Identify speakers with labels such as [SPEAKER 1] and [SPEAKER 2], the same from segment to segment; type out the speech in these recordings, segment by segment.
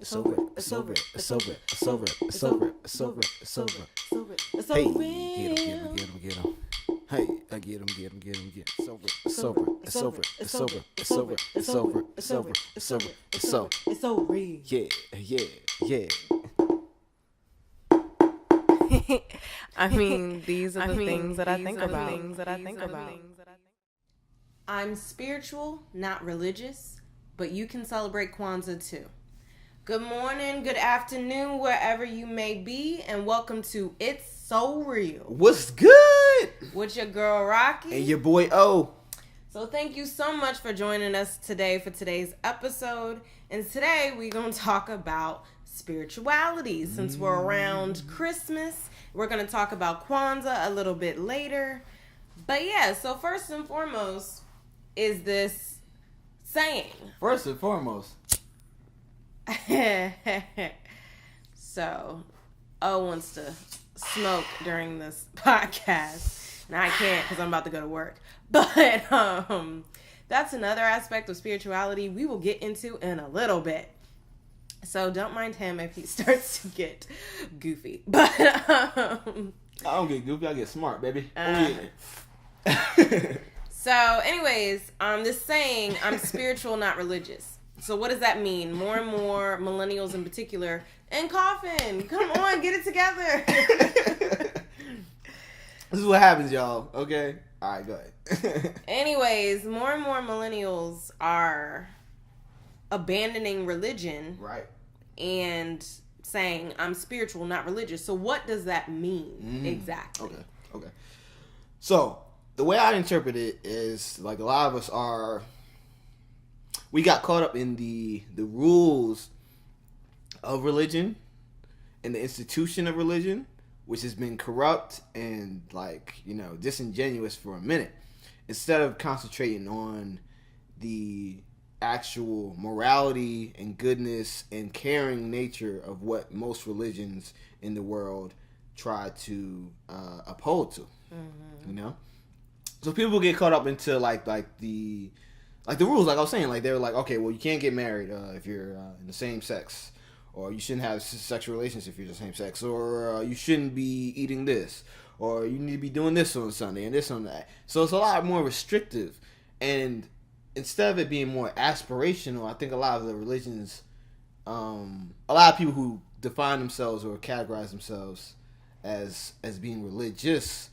[SPEAKER 1] It's over. It's over. It's over. It's over. It's over. It's over. It's over.
[SPEAKER 2] It's
[SPEAKER 1] Hey,
[SPEAKER 2] over.
[SPEAKER 1] get him. Hey, I get him. It's over. It's over. It's over. It's over. It's over. It's over. It's over. It's over. It's over.
[SPEAKER 2] It's over.
[SPEAKER 1] Yeah.
[SPEAKER 2] I mean, these are the things that I think about. I'm spiritual, not religious, but you can celebrate Kwanzaa too. Good morning, good afternoon, wherever you may be, and welcome to It's So Real.
[SPEAKER 1] What's good?
[SPEAKER 2] With your girl Rocky.
[SPEAKER 1] And your boy O.
[SPEAKER 2] So thank you so much for joining us today for today's episode. And today we're going to talk about spirituality. Since we're around Christmas, we're going to talk about Kwanzaa a little bit later. But yeah, so first and foremost is this saying.
[SPEAKER 1] First and foremost.
[SPEAKER 2] So, O wants to smoke during this podcast. Now I can't because I'm about to go to work. But that's another aspect of spirituality we will get into in a little bit. So don't mind him if he starts to get goofy. But
[SPEAKER 1] I don't get goofy, I get smart, baby.
[SPEAKER 2] So anyways, this saying, I'm spiritual, not religious. So what does that mean? More and more millennials in particular, and Coffin, come on, get it together.
[SPEAKER 1] This is what happens, y'all. Okay? All right, go ahead.
[SPEAKER 2] Anyways, more and more millennials are abandoning religion.
[SPEAKER 1] Right.
[SPEAKER 2] And saying, I'm spiritual, not religious. So what does that mean exactly?
[SPEAKER 1] Okay. So the way I interpret it is like a lot of us we got caught up in the rules of religion and the institution of religion, which has been corrupt and disingenuous for a minute, instead of concentrating on the actual morality and goodness and caring nature of what most religions in the world try to uphold to. So people get caught up into the rules, like I was saying, like they're like, okay, well, you can't get married if you're in the same sex, or you shouldn't have sexual relations if you're the same sex, or you shouldn't be eating this, or you need to be doing this on Sunday and this on that. So it's a lot more restrictive, and instead of it being more aspirational, I think a lot of the religions, a lot of people who define themselves or categorize themselves as being religious,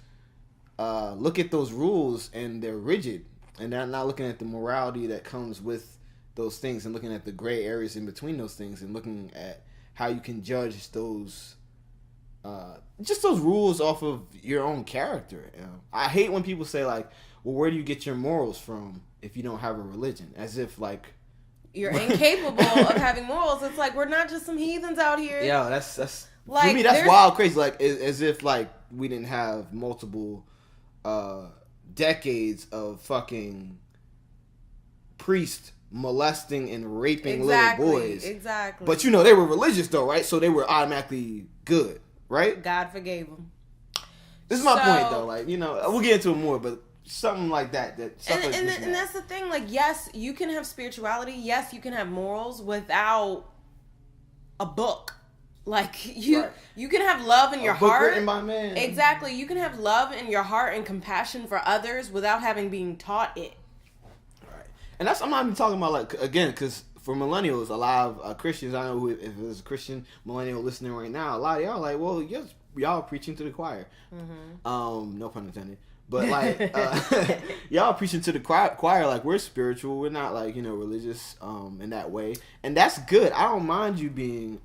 [SPEAKER 1] look at those rules and they're rigid. And they're not looking at the morality that comes with those things, and looking at the gray areas in between those things, and looking at how you can judge those, just those rules off of your own character. You know? I hate when people say like, "Well, where do you get your morals from if you don't have a religion?" As if like
[SPEAKER 2] you're incapable of having morals. It's like we're not just some heathens out here.
[SPEAKER 1] Yeah, that's
[SPEAKER 2] like,
[SPEAKER 1] for me. That's wild, crazy. Like as if like we didn't have multiple decades of fucking priests molesting and raping little boys.
[SPEAKER 2] Exactly.
[SPEAKER 1] But they were religious though, right? So they were automatically good, right?
[SPEAKER 2] God forgave them.
[SPEAKER 1] This is my point though. Like, we'll get into it more, but something like that.
[SPEAKER 2] And that's the thing. Like, yes, you can have spirituality. Yes, you can have morals without a book. Like you can have love in your heart.
[SPEAKER 1] Written by man.
[SPEAKER 2] Exactly. You can have love in your heart and compassion for others without having been taught it.
[SPEAKER 1] Right. And I'm not even talking about because for millennials, a lot of Christians, I know if there's a Christian millennial listening right now, a lot of y'all are like, well, yes, y'all are preaching to the choir. No pun intended. But y'all are preaching to the choir like we're spiritual. We're not like religious in that way, and that's good. I don't mind you being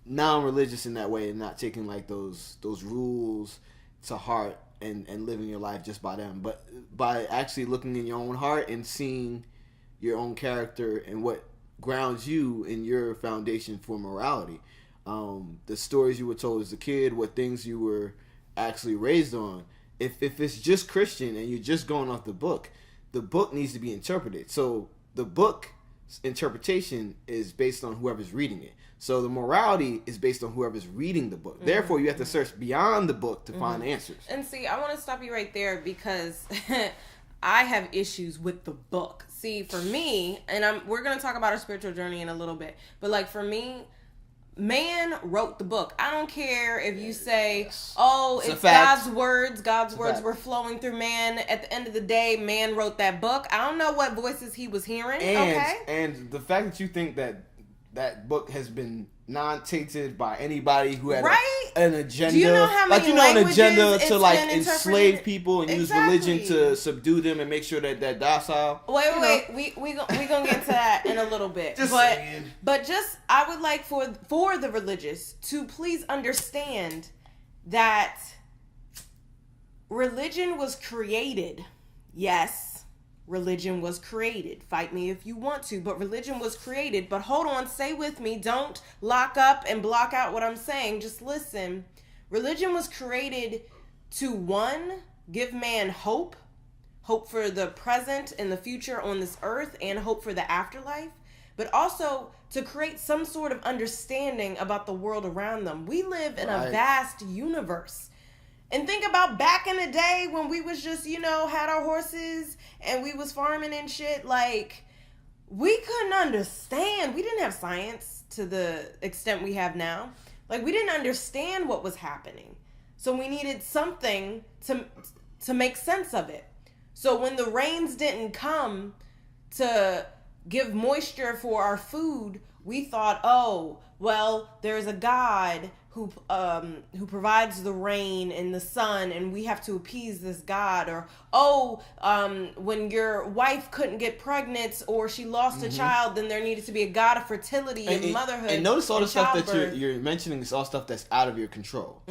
[SPEAKER 1] non-religious in that way and not taking like those rules to heart and living your life just by them, but by actually looking in your own heart and seeing your own character and what grounds you in your foundation for morality, the stories you were told as a kid, what things you were actually raised on. If it's just Christian and you're just going off the book needs to be interpreted. So the book interpretation is based on whoever's reading it. So the morality is based on whoever's reading the book. Therefore, you have to search beyond the book to find answers.
[SPEAKER 2] And see, I want to stop you right there because I have issues with the book. See, for me, and we're going to talk about our spiritual journey in a little bit, but like for me, man wrote the book. I don't care if you say, oh, it's God's words. God's words were flowing through man. At the end of the day, man wrote that book. I don't know what voices he was hearing.
[SPEAKER 1] And the fact that you think that book has been non-tainted by anybody who had an agenda.
[SPEAKER 2] Do you know how many
[SPEAKER 1] an agenda to like enslave people and use religion to subdue them and make sure that they're docile.
[SPEAKER 2] Wait. We gonna get to that in a little bit. But I would like for the religious to please understand that religion was created. Yes. Religion was created. Fight me if you want to, but religion was created. But hold on, stay with me. Don't lock up and block out what I'm saying. Just listen. Religion was created to, one, give man hope for the present and the future on this earth, and hope for the afterlife, but also to create some sort of understanding about the world around them. We live in a vast universe. And think about back in the day when we was just, had our horses and we was farming and shit. Like, we couldn't understand. We didn't have science to the extent we have now. Like, we didn't understand what was happening. So we needed something to make sense of it. So when the rains didn't come to give moisture for our food, we thought, oh, well, there's a God who provides the rain and the sun, and we have to appease this God. Or, when your wife couldn't get pregnant or she lost a child, then there needed to be a God of fertility and motherhood. And notice all the stuff
[SPEAKER 1] that you're mentioning is all stuff that's out of your control.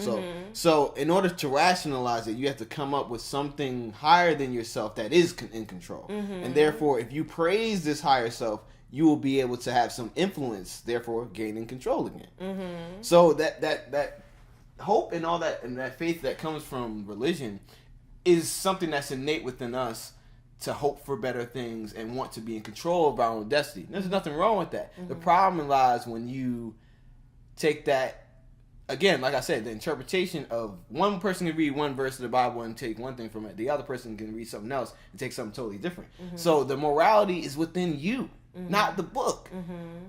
[SPEAKER 1] So in order to rationalize it, you have to come up with something higher than yourself that is in control. And therefore, if you praise this higher self, you will be able to have some influence, therefore gaining control again. So that hope and all that, and that faith that comes from religion is something that's innate within us to hope for better things and want to be in control of our own destiny. There's nothing wrong with that. The problem lies when you take that, again, like I said, the interpretation of one person can read one verse of the Bible and take one thing from it. The other person can read something else and take something totally different. So the morality is within you. Not the book.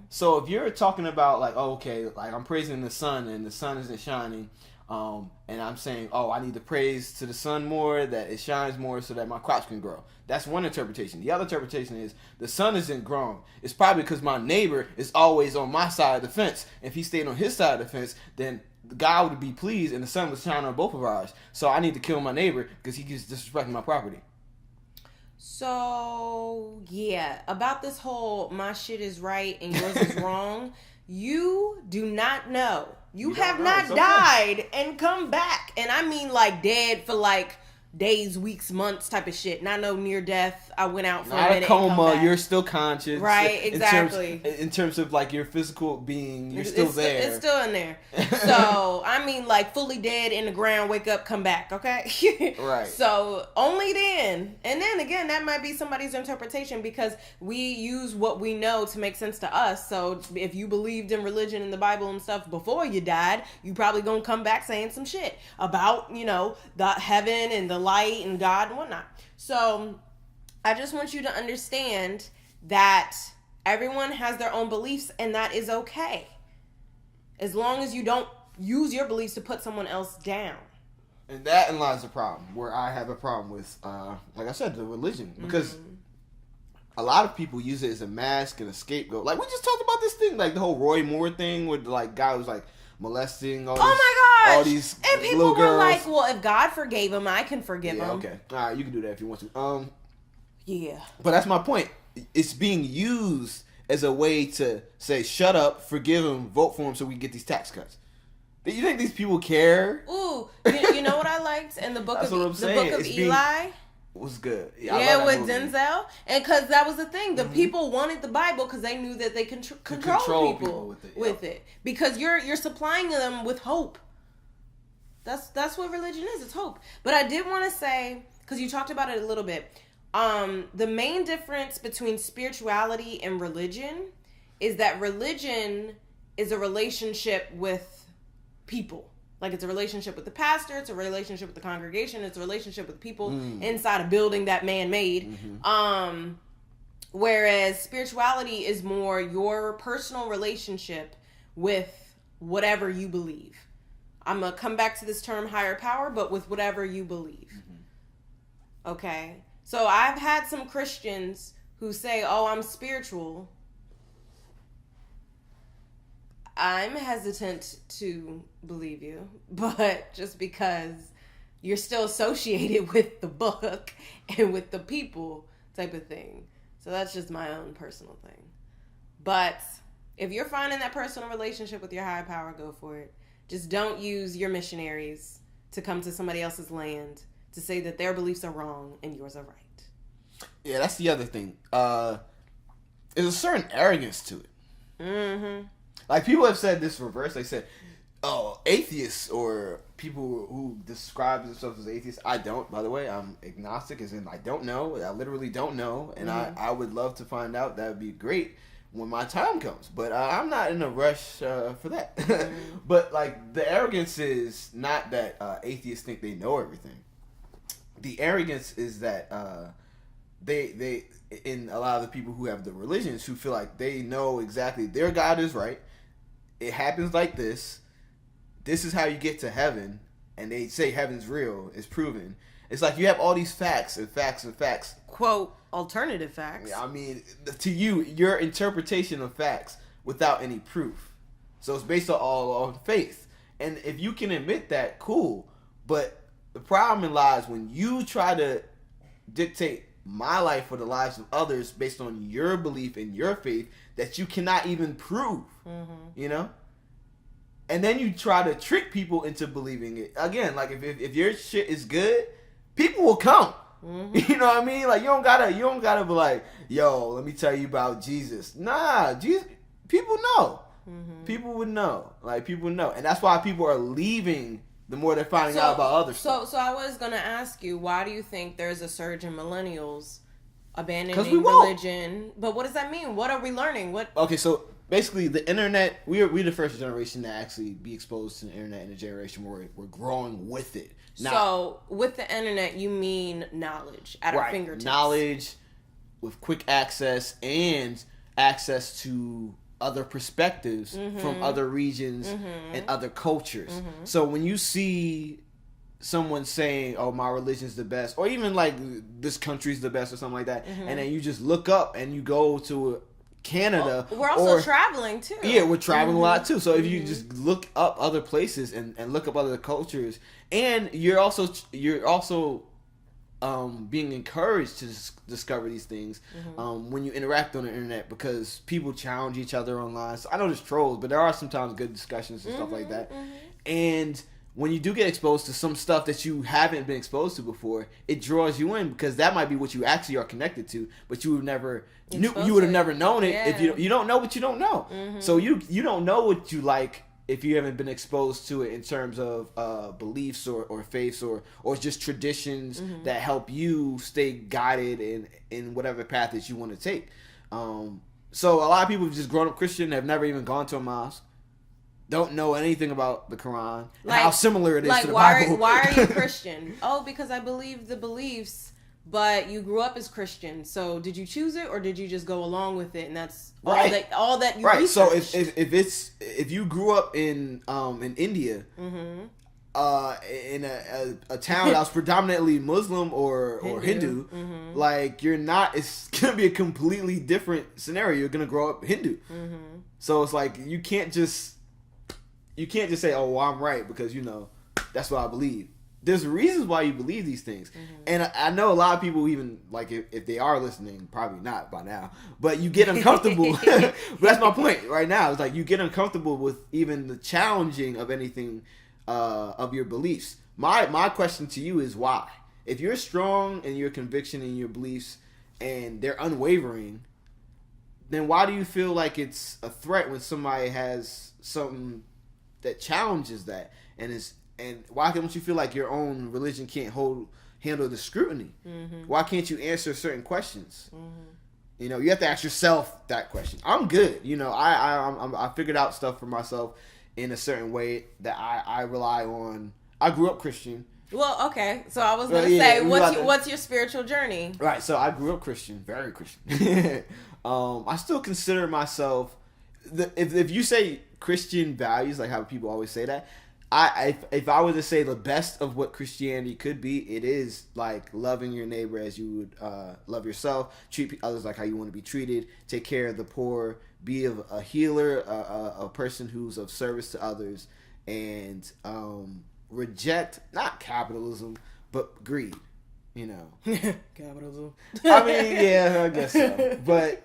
[SPEAKER 1] So if you're talking about like, like I'm praising the sun and the sun isn't shining, and I'm saying, I need to praise to the sun more, that it shines more so that my crops can grow. That's one interpretation. The other interpretation is the sun isn't growing. It's probably because my neighbor is always on my side of the fence. If he stayed on his side of the fence, then God would be pleased and the sun would shine on both of ours. So I need to kill my neighbor because he keeps disrespecting my property.
[SPEAKER 2] So, yeah, about this whole my shit is right and yours is wrong, you do not know. You have not died and come back. And I mean like dead for like days, weeks, months type of shit. Not no near death. I went out for a minute.
[SPEAKER 1] Not a coma. You're still conscious.
[SPEAKER 2] Right, exactly.
[SPEAKER 1] In terms of like your physical being, you're still there.
[SPEAKER 2] It's still in there. So, I mean like fully dead in the ground, wake up, come back, okay?
[SPEAKER 1] Right.
[SPEAKER 2] So, only then. And then again, that might be somebody's interpretation because we use what we know to make sense to us. So, if you believed in religion and the Bible and stuff before you died, you probably gonna come back saying some shit about, the heaven and the light and God and whatnot. So, I just want you to understand that everyone has their own beliefs and that is okay. As long as you don't use your beliefs to put someone else down.
[SPEAKER 1] And that lies the problem, where I have a problem with, like I said, the religion. Because a lot of people use it as a mask and a scapegoat. Like, we just talked about this thing, like the whole Roy Moore thing with, like, guy was, like, molesting all these
[SPEAKER 2] and people
[SPEAKER 1] little girls.
[SPEAKER 2] Were like, well, if God forgave him, I can forgive him.
[SPEAKER 1] Okay. All right, you can do that if you want to.
[SPEAKER 2] Yeah.
[SPEAKER 1] But that's my point. It's being used as a way to say, shut up, forgive him, vote for him so we can get these tax cuts. You think these people care?
[SPEAKER 2] Ooh, you know what I liked in the book of Eli?
[SPEAKER 1] Was good.
[SPEAKER 2] Yeah, with Denzel. And because that was the thing. The people wanted the Bible because they knew that they control people with it. Because you're supplying them with hope. That's what religion is. It's hope. But I did want to say, because you talked about it a little bit, the main difference between spirituality and religion is that religion is a relationship with people. Like, it's a relationship with the pastor, it's a relationship with the congregation, it's a relationship with people inside a building that man made. Whereas spirituality is more your personal relationship with whatever you believe. I'm going to come back to this term higher power, but with whatever you believe. Okay? So I've had some Christians who say, oh, I'm spiritual. I'm hesitant to believe you, but just because you're still associated with the book and with the people type of thing. So that's just my own personal thing. But if you're finding that personal relationship with your higher power, go for it. Just don't use your missionaries to come to somebody else's land to say that their beliefs are wrong and yours are right.
[SPEAKER 1] Yeah, that's the other thing. There's a certain arrogance to it. Like, people have said this reverse. They said, oh, atheists or people who describe themselves as atheists. I don't, by the way. I'm agnostic, as in I don't know. I literally don't know. And I would love to find out. That would be great when my time comes. But I'm not in a rush for that. But, like, the arrogance is not that atheists think they know everything. The arrogance is that they in a lot of the people who have the religions who feel like they know exactly their God is right. It happens like this. This is how you get to heaven. And they say heaven's real. It's proven. It's like you have all these facts and facts and facts.
[SPEAKER 2] Quote, alternative facts.
[SPEAKER 1] I mean, to you, your interpretation of facts without any proof. So it's based on faith. And if you can admit that, cool. But the problem lies when you try to dictate my life or the lives of others based on your belief and your faith that you cannot even prove, you know? And then you try to trick people into believing it. Again, like, if your shit is good, people will come. You know what I mean? Like, you don't gotta be like, yo, let me tell you about Jesus. Nah, Jesus, people know. People would know. Like, people know. And that's why people are leaving the more they're finding out about other stuff.
[SPEAKER 2] So I was going to ask you, why do you think there's a surge in millennials abandoning religion? But what does that mean? What are we learning?
[SPEAKER 1] Okay, so basically the internet, we're the first generation to actually be exposed to the internet in a generation where we're growing with it.
[SPEAKER 2] So with the internet, you mean knowledge at our fingertips. Knowledge
[SPEAKER 1] with quick access and access to other perspectives from other regions and other cultures. So when you see someone saying, oh, my religion's the best, or even like this country's the best or something like that, and then you just look up and you go to Canada.
[SPEAKER 2] We're also traveling too.
[SPEAKER 1] Yeah, we're traveling a lot too. So if you just look up other places and look up other cultures, and you're also being encouraged to discover these things when you interact on the internet, because people challenge each other online. So I know there's trolls, but there are sometimes good discussions and stuff like that. And when you do get exposed to some stuff that you haven't been exposed to before, it draws you in, because that might be what you actually are connected to, but you would never you would have never known it if you don't know what you don't know. So you don't know what you like if you haven't been exposed to it in terms of beliefs or faiths or just traditions that help you stay guided in whatever path that you want to take. So a lot of people have just grown up Christian, have never even gone to a mosque, don't know anything about the Quran, and how similar it is to the Bible.
[SPEAKER 2] Why are you Christian? Oh, because I believe the beliefs, but you grew up as Christian. So did you choose it, or did you just go along with it, and that's all that you researched?
[SPEAKER 1] So if you grew up in India, in a town that was predominantly Muslim or Hindu, like, you're not. It's gonna be a completely different scenario. You're gonna grow up Hindu, so it's like you can't just say, oh, well, I'm right because that's what I believe. There's reasons why you believe these things. And I know a lot of people, even like if they are listening, probably not by now, but you get uncomfortable. But that's my point right now. It's like you get uncomfortable with even the challenging of anything of your beliefs. My question to you is why? If you're strong in your conviction and your beliefs and they're unwavering, then why do you feel like it's a threat when somebody has something that challenges that, and why don't you feel like your own religion can't handle the scrutiny? Why can't you answer certain questions? You have to ask yourself that question. I'm good. I figured out stuff for myself, in a certain way that I rely on. I grew up Christian.
[SPEAKER 2] Well, okay. So I was going to say, what's your spiritual journey?
[SPEAKER 1] Right. So I grew up Christian, very Christian. I still consider myself, if you say Christian values, like how people always say that, if I were to say the best of what Christianity could be, it is like loving your neighbor as you would love yourself, treat others like how you want to be treated, take care of the poor, be a healer, a person who's of service to others, and reject not capitalism but greed. You know,
[SPEAKER 2] capitalism.
[SPEAKER 1] I mean, yeah, I guess so. But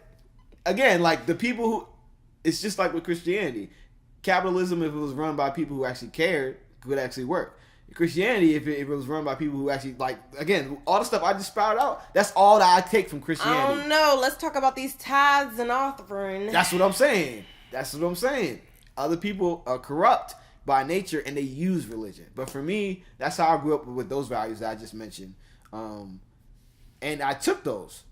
[SPEAKER 1] again, like the people who, it's just like with Christianity. Capitalism, if it was run by people who actually cared, could actually work. Christianity, if it was run by people who actually, like, again, all the stuff I just spouted out, that's all that I take from Christianity.
[SPEAKER 2] Oh, no. Let's talk about these tithes and offerings.
[SPEAKER 1] That's what I'm saying. Other people are corrupt by nature, and they use religion. But for me, that's how I grew up with those values that I just mentioned. And I took those.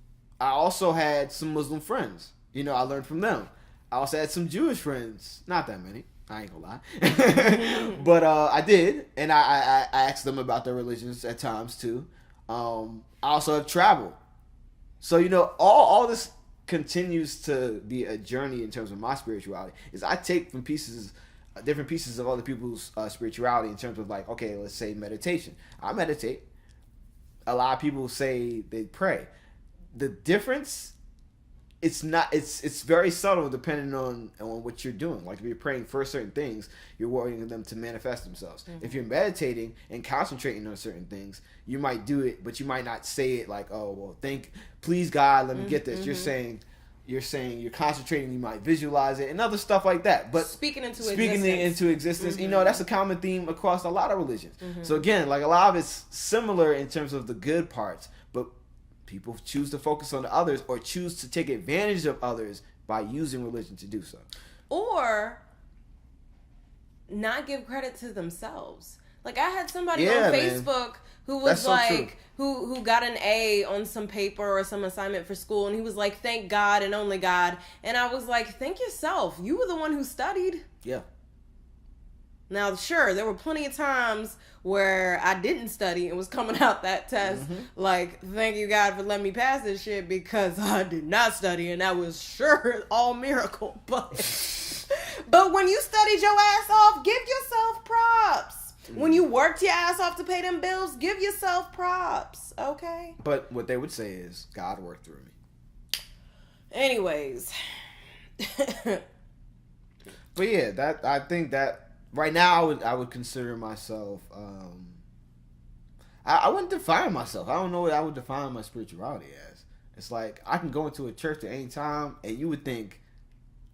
[SPEAKER 1] I also had some Muslim friends. You know, I learned from them. I also had some Jewish friends. Not that many. I ain't gonna lie. But I did. And I asked them about their religions at times too. I also have traveled. So, you know, all this continues to be a journey in terms of my spirituality. Is I take from different pieces of other people's spirituality in terms of, like, okay, let's say meditation. I meditate. A lot of people say they pray. The difference, it's very subtle depending on what you're doing. Like if you're praying for certain things, you're wanting them to manifest themselves. Mm-hmm. If you're meditating and concentrating on certain things, you might do it, but you might not say it like, oh, well, please God, let me get this. Mm-hmm. You're saying you're concentrating, you might visualize it and other stuff like that. But speaking it into existence, mm-hmm. You know, that's a common theme across a lot of religions. Mm-hmm. So again, like a lot of it's similar in terms of the good parts, but people choose to focus on the others or choose to take advantage of others by using religion to do so.
[SPEAKER 2] Or not give credit to themselves. Like I had somebody on Facebook who was like, who got an A on some paper or some assignment for school, and he was like, thank God and only God. And I was like, thank yourself. You were the one who studied.
[SPEAKER 1] Yeah.
[SPEAKER 2] Now, sure, there were plenty of times where I didn't study and was coming out that test mm-hmm. like, thank you, God, for letting me pass this shit because I did not study, and that was sure all miracle. But when you studied your ass off, give yourself props. Mm-hmm. When you worked your ass off to pay them bills, give yourself props, okay?
[SPEAKER 1] But what they would say is, God worked through me.
[SPEAKER 2] Anyways.
[SPEAKER 1] But yeah, I think that right now, I would consider myself. I wouldn't define myself. I don't know what I would define my spirituality as. It's like I can go into a church at any time, and you would think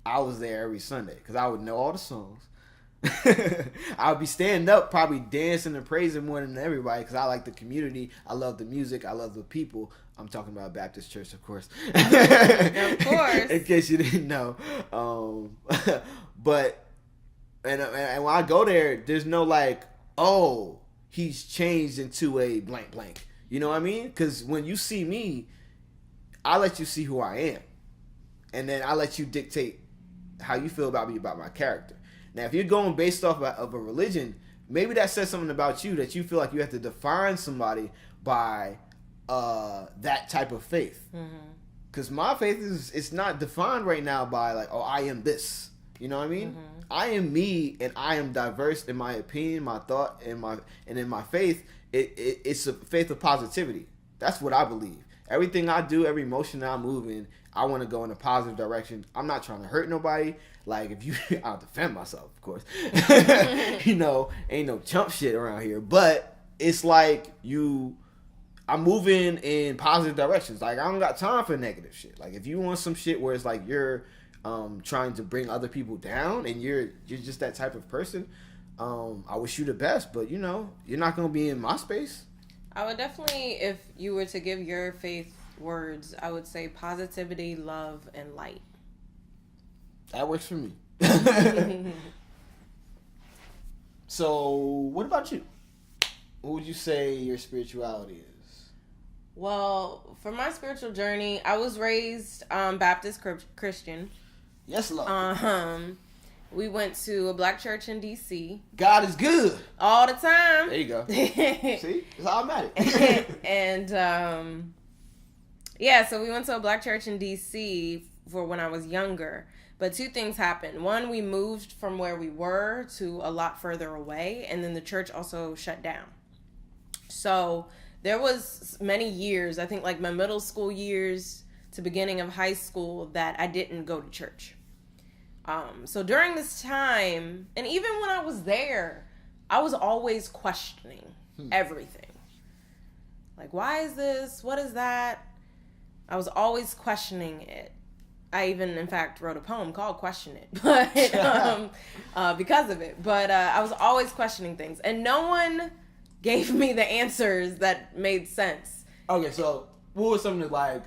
[SPEAKER 1] I was there every Sunday because I would know all the songs. I would be standing up, probably dancing and praising more than everybody because I like the community. I love the music. I love the people. I'm talking about Baptist church, of course.
[SPEAKER 2] Of course.
[SPEAKER 1] In case you didn't know, but. And when I go there, there's no like, oh, he's changed into a blank blank. You know what I mean? Because when you see me, I let you see who I am. And then I let you dictate how you feel about me, about my character. Now, if you're going based off of a religion, maybe that says something about you that you feel like you have to define somebody by that type of faith. Because my faith it's not defined right now by like, oh, I am this. You know what I mean? Mm-hmm. I am me, and I am diverse in my opinion, my thought, and in my faith. It's a faith of positivity. That's what I believe. Everything I do, every emotion that I move in, I want to go in a positive direction. I'm not trying to hurt nobody. Like I'll defend myself, of course. You know, ain't no chump shit around here. But it's like I'm moving in positive directions. Like I don't got time for negative shit. Like if you want some shit where it's like you're trying to bring other people down and you're just that type of person, I wish you the best, but you know, you're not going to be in my space.
[SPEAKER 2] I would definitely, if you were to give your faith words, I would say positivity, love, and light.
[SPEAKER 1] That works for me. So, what about you? What would you say your spirituality is?
[SPEAKER 2] Well, for my spiritual journey, I was raised Baptist Christian.
[SPEAKER 1] Yes, love.
[SPEAKER 2] We went to a black church in D.C.
[SPEAKER 1] God is good.
[SPEAKER 2] all the time.
[SPEAKER 1] There you go. See? It's automatic.
[SPEAKER 2] And, yeah, so we went to a black church in D.C. for when I was younger. But two things happened. One, we moved from where we were to a lot further away. And then the church also shut down. So there was many years, I think like my middle school years to beginning of high school, that I didn't go to church. So during this time, and even when I was there, I was always questioning everything. Like, why is this? What is that? I was always questioning it. I even, in fact, wrote a poem called Question It, but because of it. But I was always questioning things, and no one gave me the answers that made sense.
[SPEAKER 1] Okay, so what was some of the like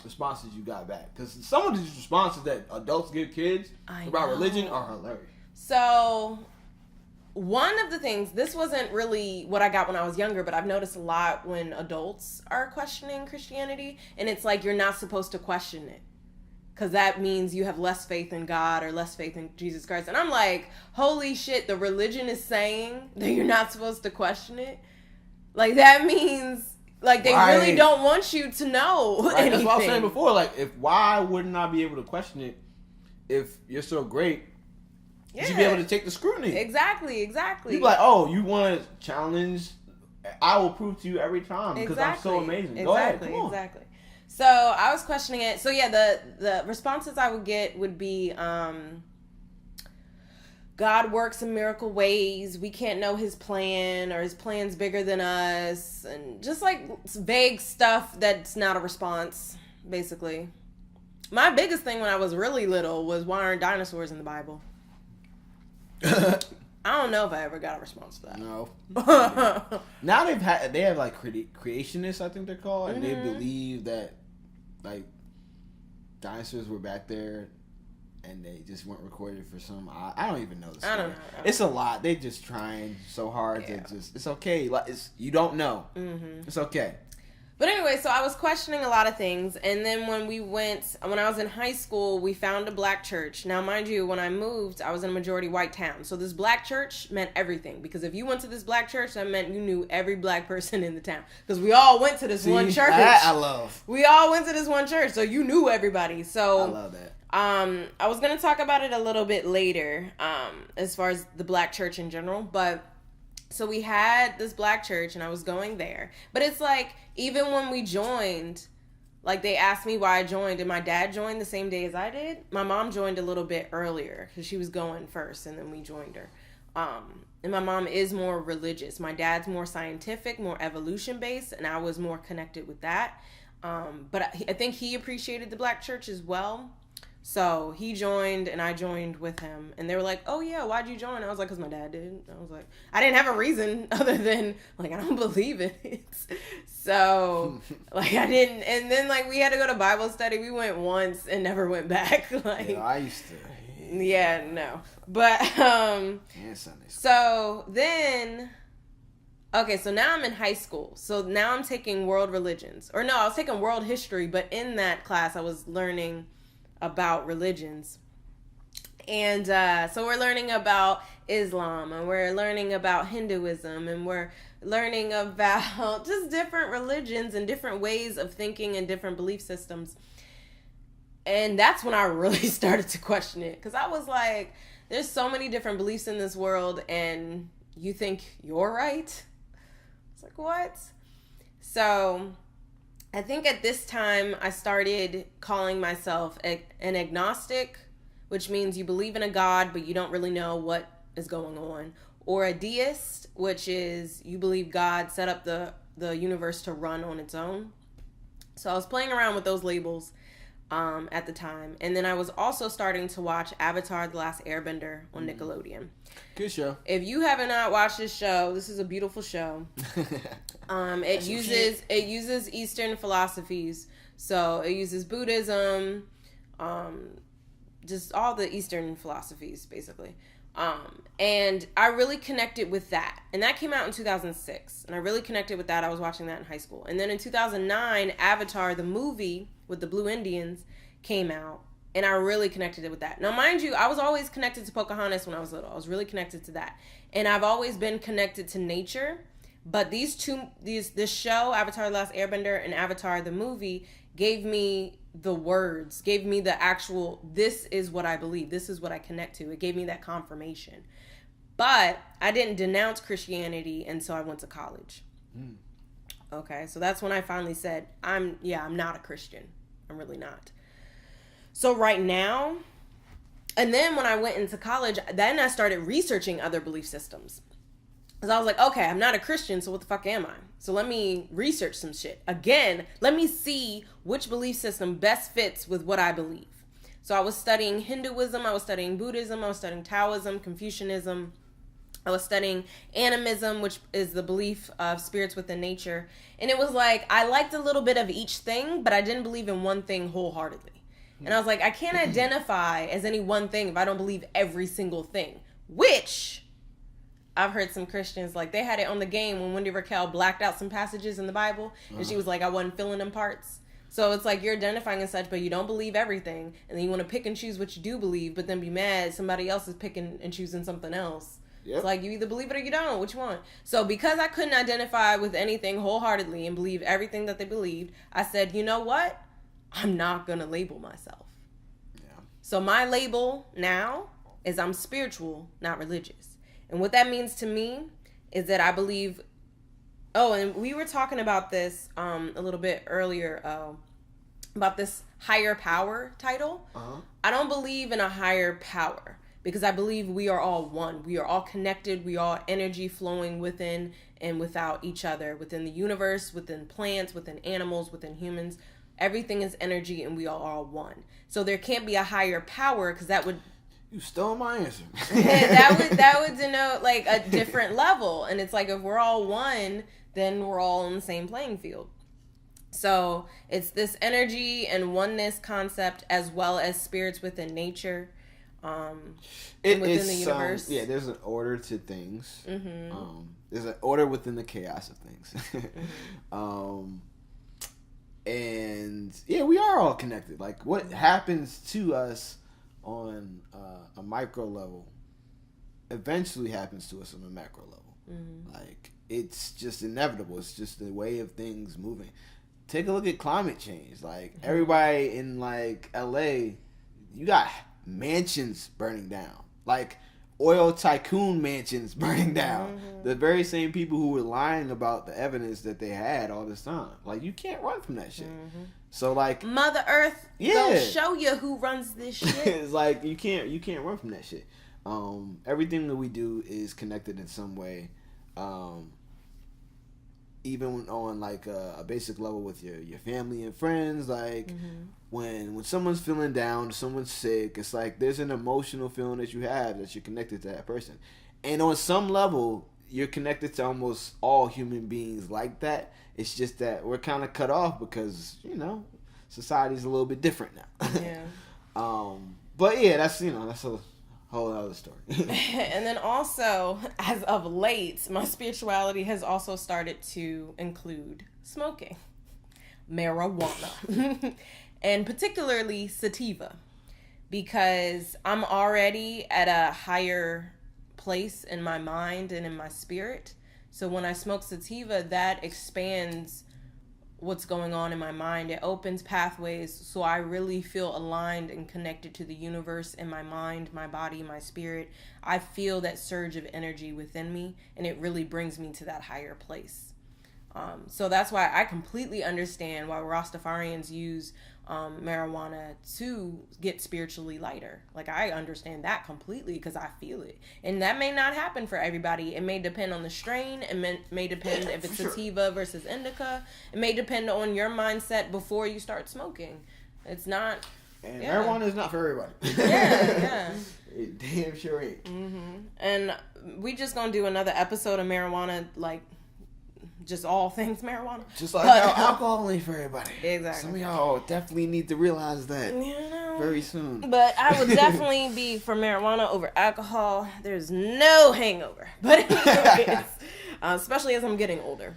[SPEAKER 1] responses you got back? Because some of these responses that adults give kids about religion are hilarious.
[SPEAKER 2] So one of the things, this wasn't really what I got when I was younger, but I've noticed a lot when adults are questioning Christianity, and it's like you're not supposed to question it, because that means you have less faith in God or less faith in Jesus Christ. And I'm like, holy shit, the religion is saying that you're not supposed to question it? Like, that means, like, they really don't want you to know anything.
[SPEAKER 1] That's what I was saying before. Like, why wouldn't I be able to question it if you're so great? Yeah. You should be able to take the scrutiny.
[SPEAKER 2] Exactly.
[SPEAKER 1] You'd be like, oh, you want to challenge? I will prove to you every time because I'm so amazing. Go ahead, come on.
[SPEAKER 2] Exactly. So I was questioning it. So yeah, the responses I would get would be, God works in miracle ways. We can't know his plan, or his plan's bigger than us. And just like vague stuff that's not a response, basically. My biggest thing when I was really little was, why aren't dinosaurs in the Bible? I don't know if I ever got a response to that.
[SPEAKER 1] No. Now they have like creationists, I think they're called, and they believe that like dinosaurs were back there and they just weren't recorded for some. I don't even know the story.
[SPEAKER 2] I don't know.
[SPEAKER 1] It's a lot. They just trying so hard to just. It's okay. Like you don't know. It's okay.
[SPEAKER 2] But anyway, so I was questioning a lot of things, and then when I was in high school, we found a black church. Now, mind you, when I moved, I was in a majority white town. So this black church meant everything, because if you went to this black church, that meant you knew every black person in the town. Because we all went to this one church.
[SPEAKER 1] That I love.
[SPEAKER 2] We all went to this one church, so you knew everybody. So
[SPEAKER 1] I love that.
[SPEAKER 2] I was going to talk about it a little bit later, as far as the black church in general, but so we had this black church and I was going there. But it's like, even when we joined, like they asked me why I joined, and my dad joined the same day as I did. My mom joined a little bit earlier because she was going first, and then we joined her. And my mom is more religious. My dad's more scientific, more evolution based, and I was more connected with that. But I think he appreciated the black church as well. So he joined and I joined with him, and they were like, oh yeah, why'd you join? I was like, because my dad did. I was like, I didn't have a reason other than like, I don't believe in it. So like I didn't. And then like we had to go to Bible study. We went once and never went back. Like,
[SPEAKER 1] yeah, I used to.
[SPEAKER 2] Yeah, no. But so then, okay, so now I'm in high school. So now I'm taking world religions. Or no, I was taking world history, but in that class I was learning about religions. And so we're learning about Islam, and we're learning about Hinduism, and we're learning about just different religions and different ways of thinking and different belief systems. And that's when I really started to question it, because I was like, there's so many different beliefs in this world, and you think you're right? It's like, what? So I think at this time I started calling myself an agnostic, which means you believe in a God, but you don't really know what is going on. Or a deist, which is you believe God set up the universe to run on its own. So I was playing around with those labels at the time. And then I was also starting to watch Avatar: The Last Airbender on Nickelodeon.
[SPEAKER 1] Good show.
[SPEAKER 2] If you have not watched this show, this is a beautiful show. It uses Eastern philosophies. So it uses Buddhism, just all the Eastern philosophies, basically. And I really connected with that. And that came out in 2006. And I really connected with that. I was watching that in high school. And then in 2009, Avatar, the movie with the Blue Indians, came out. And I really connected it with that. Now, mind you, I was always connected to Pocahontas when I was little. I was really connected to that. And I've always been connected to nature. But this show, Avatar: The Last Airbender, and Avatar the movie, gave me the words, gave me the actual, this is what I believe, this is what I connect to. It gave me that confirmation. But I didn't denounce Christianity until I went to college. Okay, so that's when I finally said, I'm not a Christian. I'm really not. So right now, and then when I went into college, then I started researching other belief systems. Because I was like, okay, I'm not a Christian, so what the fuck am I? So let me research some shit. Again, let me see which belief system best fits with what I believe. So I was studying Hinduism, I was studying Buddhism, I was studying Taoism, Confucianism. I was studying animism, which is the belief of spirits within nature. And it was like, I liked a little bit of each thing, but I didn't believe in one thing wholeheartedly. And I was like, I can't identify as any one thing if I don't believe every single thing. Which, I've heard some Christians, like, they had it on the game when Wendy Raquel blacked out some passages in the Bible. And she was like, I wasn't feeling them parts. So it's like, you're identifying as such, but you don't believe everything. And then you want to pick and choose what you do believe, but then be mad somebody else is picking and choosing something else. Yep. It's like, you either believe it or you don't. Which one? So because I couldn't identify with anything wholeheartedly and believe everything that they believed, I said, you know what? I'm not going to label myself. Yeah. So my label now is I'm spiritual, not religious. And what that means to me is that I believe... Oh, and we were talking about this a little bit earlier, about this higher power title. Uh-huh. I don't believe in a higher power because I believe we are all one. We are all connected. We are all energy flowing within and without each other, within the universe, within plants, within animals, within humans. Everything is energy and we are all one. So there can't be a higher power because that would...
[SPEAKER 1] You stole my answer.
[SPEAKER 2] that would denote like a different level. And it's like if we're all one, then we're all on the same playing field. So it's this energy and oneness concept as well as spirits within nature. Within the universe.
[SPEAKER 1] There's an order to things. Mm-hmm. There's an order within the chaos of things. Mm-hmm. And yeah, we are all connected. Like what happens to us on a micro level eventually happens to us on a macro level. Mm-hmm. Like it's just inevitable. It's just the way of things moving. Take a look at climate change. Like mm-hmm. everybody in like LA, you got mansions burning down. Like oil tycoon mansions burning down. Mm-hmm. The very same people who were lying about the evidence that they had all this time. Like you can't run from that shit. Mm-hmm. So like
[SPEAKER 2] Mother Earth gonna show you who runs this shit.
[SPEAKER 1] It's like you can't run from that shit. Everything that we do is connected in some way. Even on like a basic level with your family and friends, like mm-hmm. when someone's feeling down, someone's sick, it's like there's an emotional feeling that you have that you're connected to that person. And on some level, you're connected to almost all human beings like that. It's just that we're kind of cut off because, society's a little bit different now. Yeah. But yeah, that's a whole other story.
[SPEAKER 2] And then also, as of late, my spirituality has also started to include smoking, marijuana, and particularly sativa, because I'm already at a higher place in my mind and in my spirit. So when I smoke sativa, that expands what's going on in my mind. It opens pathways so I really feel aligned and connected to the universe in my mind, my body, my spirit. I feel that surge of energy within me, and it really brings me to that higher place. So that's why I completely understand why Rastafarians use marijuana to get spiritually lighter. Like I understand that completely because I feel it. And that may not happen for everybody. It may depend on the strain. It may depend if it's sativa versus indica. It may depend on your mindset before you start smoking. It's not...
[SPEAKER 1] And marijuana is not for everybody.
[SPEAKER 2] Yeah.
[SPEAKER 1] It damn sure ain't.
[SPEAKER 2] Mm-hmm. And we just gonna do another episode of marijuana, like... just all things marijuana.
[SPEAKER 1] Just like alcohol ain't for everybody.
[SPEAKER 2] Exactly.
[SPEAKER 1] Some of y'all definitely need to realize that very soon.
[SPEAKER 2] But I would definitely be for marijuana over alcohol. There's no hangover. But anyways, especially as I'm getting older.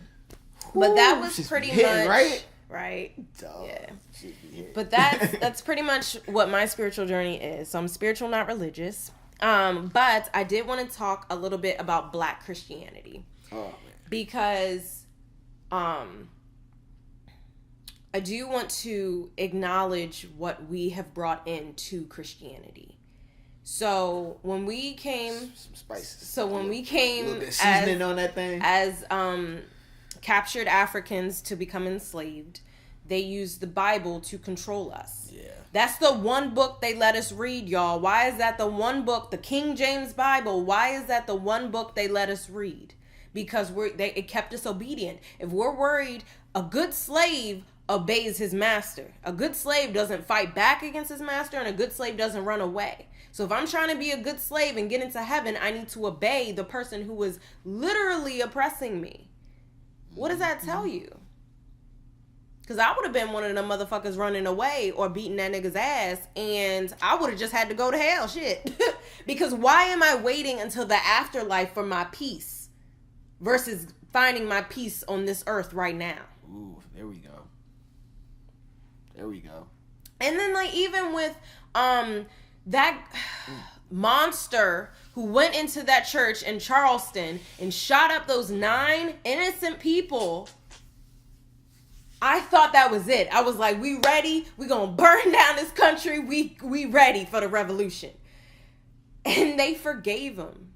[SPEAKER 2] But that was pretty much...
[SPEAKER 1] Right?
[SPEAKER 2] right?
[SPEAKER 1] Dog.
[SPEAKER 2] Yeah. But that's pretty much what my spiritual journey is. So I'm spiritual, not religious. But I did want to talk a little bit about Black Christianity.
[SPEAKER 1] Oh, man.
[SPEAKER 2] Because I do want to acknowledge what we have brought into Christianity. So when we came,
[SPEAKER 1] some spices.
[SPEAKER 2] So when we came,
[SPEAKER 1] a little bit seasoning on that thing,
[SPEAKER 2] as captured Africans to become enslaved, they used the Bible to control us. Yeah, that's the one book they let us read, y'all. Why is that the one book, the King James Bible? Why is that the one book they let us read? Because it kept us obedient. If we're worried, a good slave obeys his master. A good slave doesn't fight back against his master, and a good slave doesn't run away. So if I'm trying to be a good slave and get into heaven, I need to obey the person who is literally oppressing me. What does that tell you? Because I would have been one of them motherfuckers running away or beating that nigga's ass, and I would have just had to go to hell. Shit. Because why am I waiting until the afterlife for my peace versus finding my peace on this earth right now?
[SPEAKER 1] Ooh, there we go. There we go.
[SPEAKER 2] And then, like, even with that monster who went into that church in Charleston and shot up those 9 innocent people, I thought that was it. I was like, we ready? We gonna burn down this country. We ready for the revolution. And they forgave him.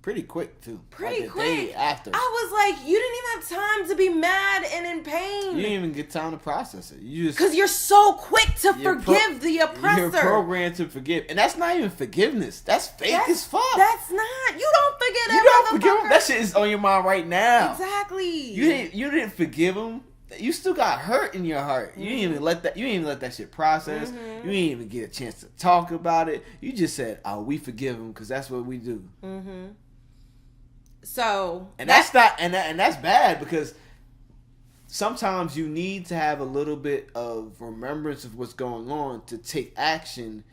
[SPEAKER 1] Pretty quick, too.
[SPEAKER 2] Pretty
[SPEAKER 1] like
[SPEAKER 2] quick.
[SPEAKER 1] After.
[SPEAKER 2] I was like, you didn't even have time to be mad and in pain.
[SPEAKER 1] You didn't even get time to process it. You just,
[SPEAKER 2] because you're so quick to forgive the oppressor.
[SPEAKER 1] You're programmed to forgive. And that's not even forgiveness. That's fake as fuck.
[SPEAKER 2] That's not. You don't forget that.
[SPEAKER 1] You don't forgive him. That shit is on your mind right now.
[SPEAKER 2] Exactly.
[SPEAKER 1] You didn't forgive him. You still got hurt in your heart. You didn't even let that shit process. You didn't even get a chance to talk about it. You just said, "Oh, we forgive him because that's what we do."
[SPEAKER 2] So
[SPEAKER 1] that's not and that's bad because sometimes you need to have a little bit of remembrance of what's going on to take action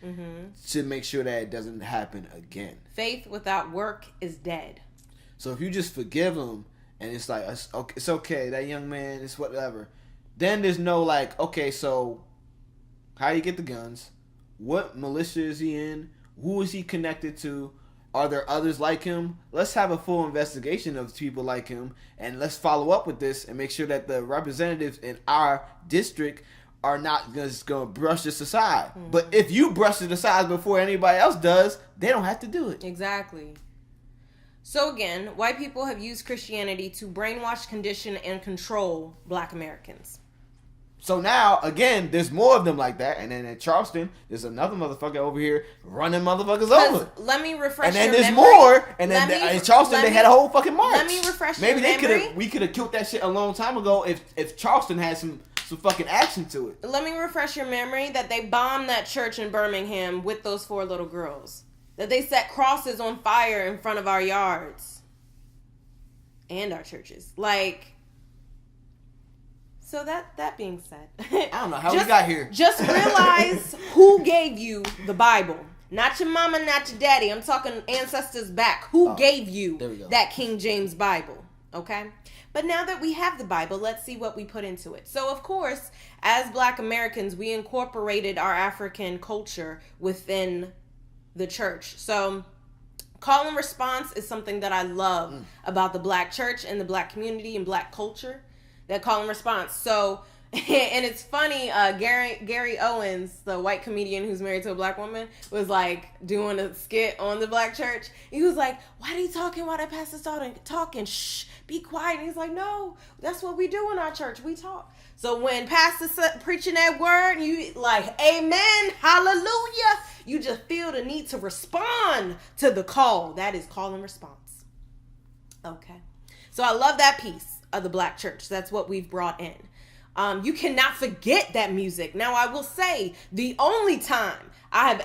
[SPEAKER 1] to make sure that it doesn't happen again.
[SPEAKER 2] Faith without work is dead.
[SPEAKER 1] So if you just forgive him and it's like it's okay, that young man, it's whatever, then there's no like, okay, so how you get the guns? What militia is he in? Who is he connected to? Are there others like him? Let's have a full investigation of people like him, and let's follow up with this and make sure that the representatives in our district are not just going to brush this aside. But if you brush it aside before anybody else does, they don't have to do it.
[SPEAKER 2] Exactly. So again, white people have used Christianity to brainwash, condition, and control Black Americans.
[SPEAKER 1] So now, again, there's more of them like that. And then in Charleston, there's another motherfucker over here running motherfuckers over.
[SPEAKER 2] Let me refresh your memory.
[SPEAKER 1] And then there's more. And then in Charleston, they had a whole fucking march.
[SPEAKER 2] Let me refresh your memory.
[SPEAKER 1] We could have killed that shit a long time ago if Charleston had some fucking action to it.
[SPEAKER 2] Let me refresh your memory that they bombed that church in Birmingham with those 4 little girls. That they set crosses on fire in front of our yards. And our churches. Like... So that being said,
[SPEAKER 1] I don't know how we got here.
[SPEAKER 2] Just realize who gave you the Bible. Not your mama, not your daddy. I'm talking ancestors back. Who gave you that King James Bible? Okay? But now that we have the Bible, let's see what we put into it. So, of course, as Black Americans, we incorporated our African culture within the church. So, call and response is something that I love about the Black church and the Black community and Black culture. That call and response. So, and it's funny, Gary Owens, the white comedian who's married to a Black woman, was like doing a skit on the Black church. He was like, why are you talking while that pastor's talking? Shh, be quiet. And he's like, no, that's what we do in our church. We talk. So when pastor's preaching that word, you like, amen, hallelujah. You just feel the need to respond to the call. That is call and response. Okay. So I love that piece of the Black church. That's what we've brought in. You cannot forget that music. Now, I will say the only time I have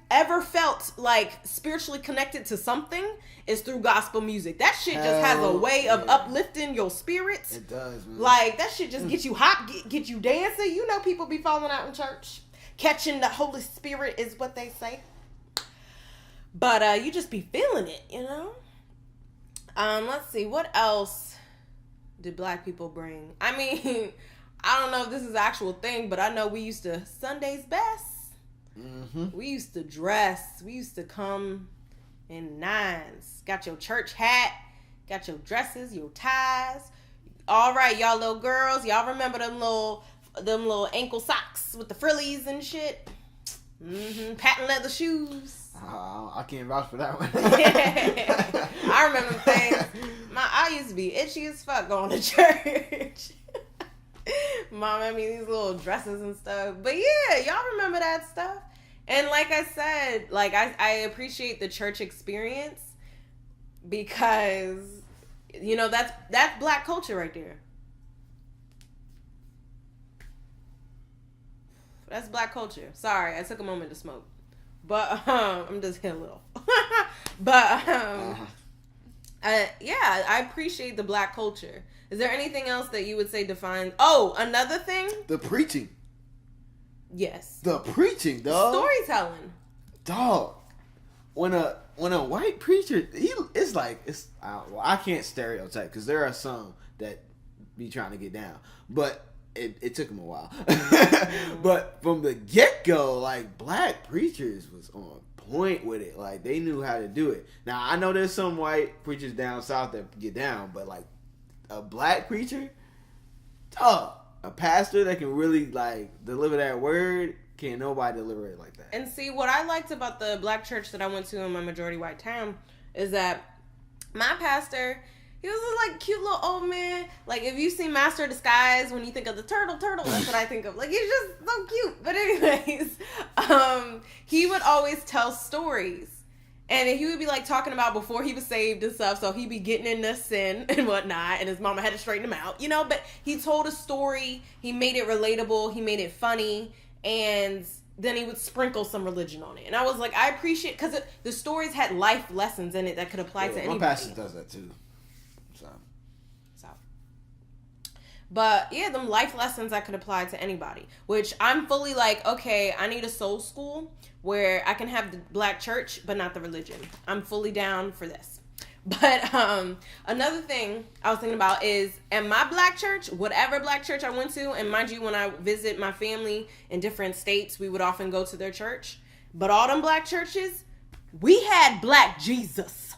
[SPEAKER 2] ever felt like spiritually connected to something is through gospel music. That shit just has a way of uplifting your spirits.
[SPEAKER 1] It does, man.
[SPEAKER 2] Like, that shit just get you hot, get you dancing. You know, people be falling out in church. Catching the Holy Spirit is what they say. But you just be feeling it, you know? Let's see, what else did black people bring? I mean, I don't know if this is an actual thing, but I know we used to, Sunday's best. Mm-hmm. We used to dress. We used to come in nines. Got your church hat. Got your dresses, your ties. All right, y'all little girls. Y'all remember them little ankle socks with the frillies and shit? Mm-hmm. Patent leather shoes.
[SPEAKER 1] I can't vouch for that one.
[SPEAKER 2] I remember things. I used to be itchy as fuck going to church. Mom made me these little dresses and stuff. But yeah, y'all remember that stuff. And like I said, like I appreciate the church experience because, you know, that's black culture right there. That's black culture. Sorry, I took a moment to smoke. But I'm just getting a little. But yeah, I appreciate the black culture. Is there anything else that you would say defines? Oh, another thing?
[SPEAKER 1] The preaching.
[SPEAKER 2] Yes.
[SPEAKER 1] The preaching, dog.
[SPEAKER 2] Storytelling.
[SPEAKER 1] Dog. When a white preacher, I can't stereotype because there are some that be trying to get down, but it took him a while. But from the get-go, like, black preachers was on point with it. Like, they knew how to do it. Now, I know there's some white preachers down south that get down, but, like, a black preacher, dog, a pastor that can really, like, deliver that word, can't nobody deliver it like that.
[SPEAKER 2] And see, what I liked about the black church that I went to in my majority white town is that my pastor, he was this, like, cute little old man. Like, if you see Master of Disguise, when you think of the turtle, that's what I think of. Like, he's just so cute. But anyways, he would always tell stories. And he would be, like, talking about before he was saved and stuff. So he'd be getting into sin and whatnot. And his mama had to straighten him out, you know. But he told a story. He made it relatable. He made it funny. And then he would sprinkle some religion on it. And I was like, I appreciate, because the stories had life lessons in it that could apply to anybody.
[SPEAKER 1] My pastor does that, too. So.
[SPEAKER 2] But yeah, them life lessons that could apply to anybody, which I'm fully like, okay, I need a soul school where I can have the black church, but not the religion. I'm fully down for this. But another thing I was thinking about is, at my black church, whatever black church I went to, and mind you, when I visit my family in different states, we would often go to their church. But all them black churches, we had black Jesus.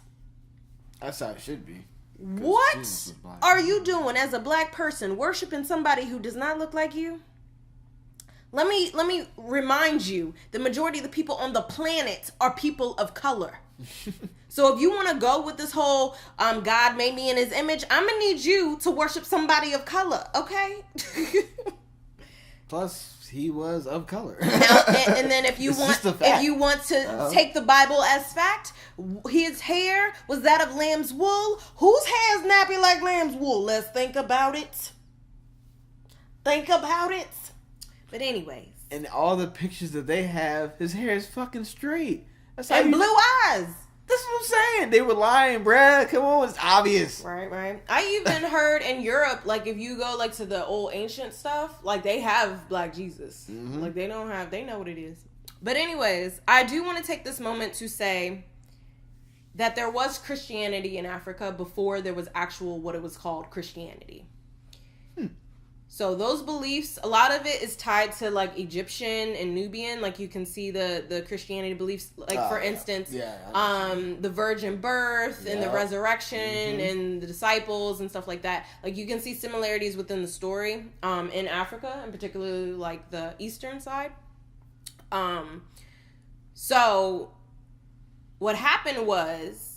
[SPEAKER 1] That's how it should be.
[SPEAKER 2] What are you doing as a black person worshiping somebody who does not look like you? Let me remind you, the majority of the people on the planet are people of color. So if you want to go with this whole God made me in his image, I'm going to need you to worship somebody of color, okay?
[SPEAKER 1] Plus, he was of color.
[SPEAKER 2] Now, and then if you want to take the Bible as fact, his hair was that of lamb's wool. Whose hair is nappy like lamb's wool? Let's think about it. Think about it. But anyways.
[SPEAKER 1] And all the pictures that they have, his hair is fucking straight.
[SPEAKER 2] That's and blue eyes.
[SPEAKER 1] That's what I'm saying. They were lying, bruh. Come on, it's obvious.
[SPEAKER 2] Right. I even heard in Europe, like, if you go, like, to the old ancient stuff, like, they have black Jesus. Mm-hmm. Like, they know what it is. But anyways, I do want to take this moment to say that there was Christianity in Africa before there was actual what it was called Christianity. So those beliefs, a lot of it is tied to, like, Egyptian and Nubian. Like, you can see the Christianity beliefs, like, for instance, the virgin birth and the resurrection and the disciples and stuff like that. Like, you can see similarities within the story in Africa, and particularly, like, the eastern side. So what happened was,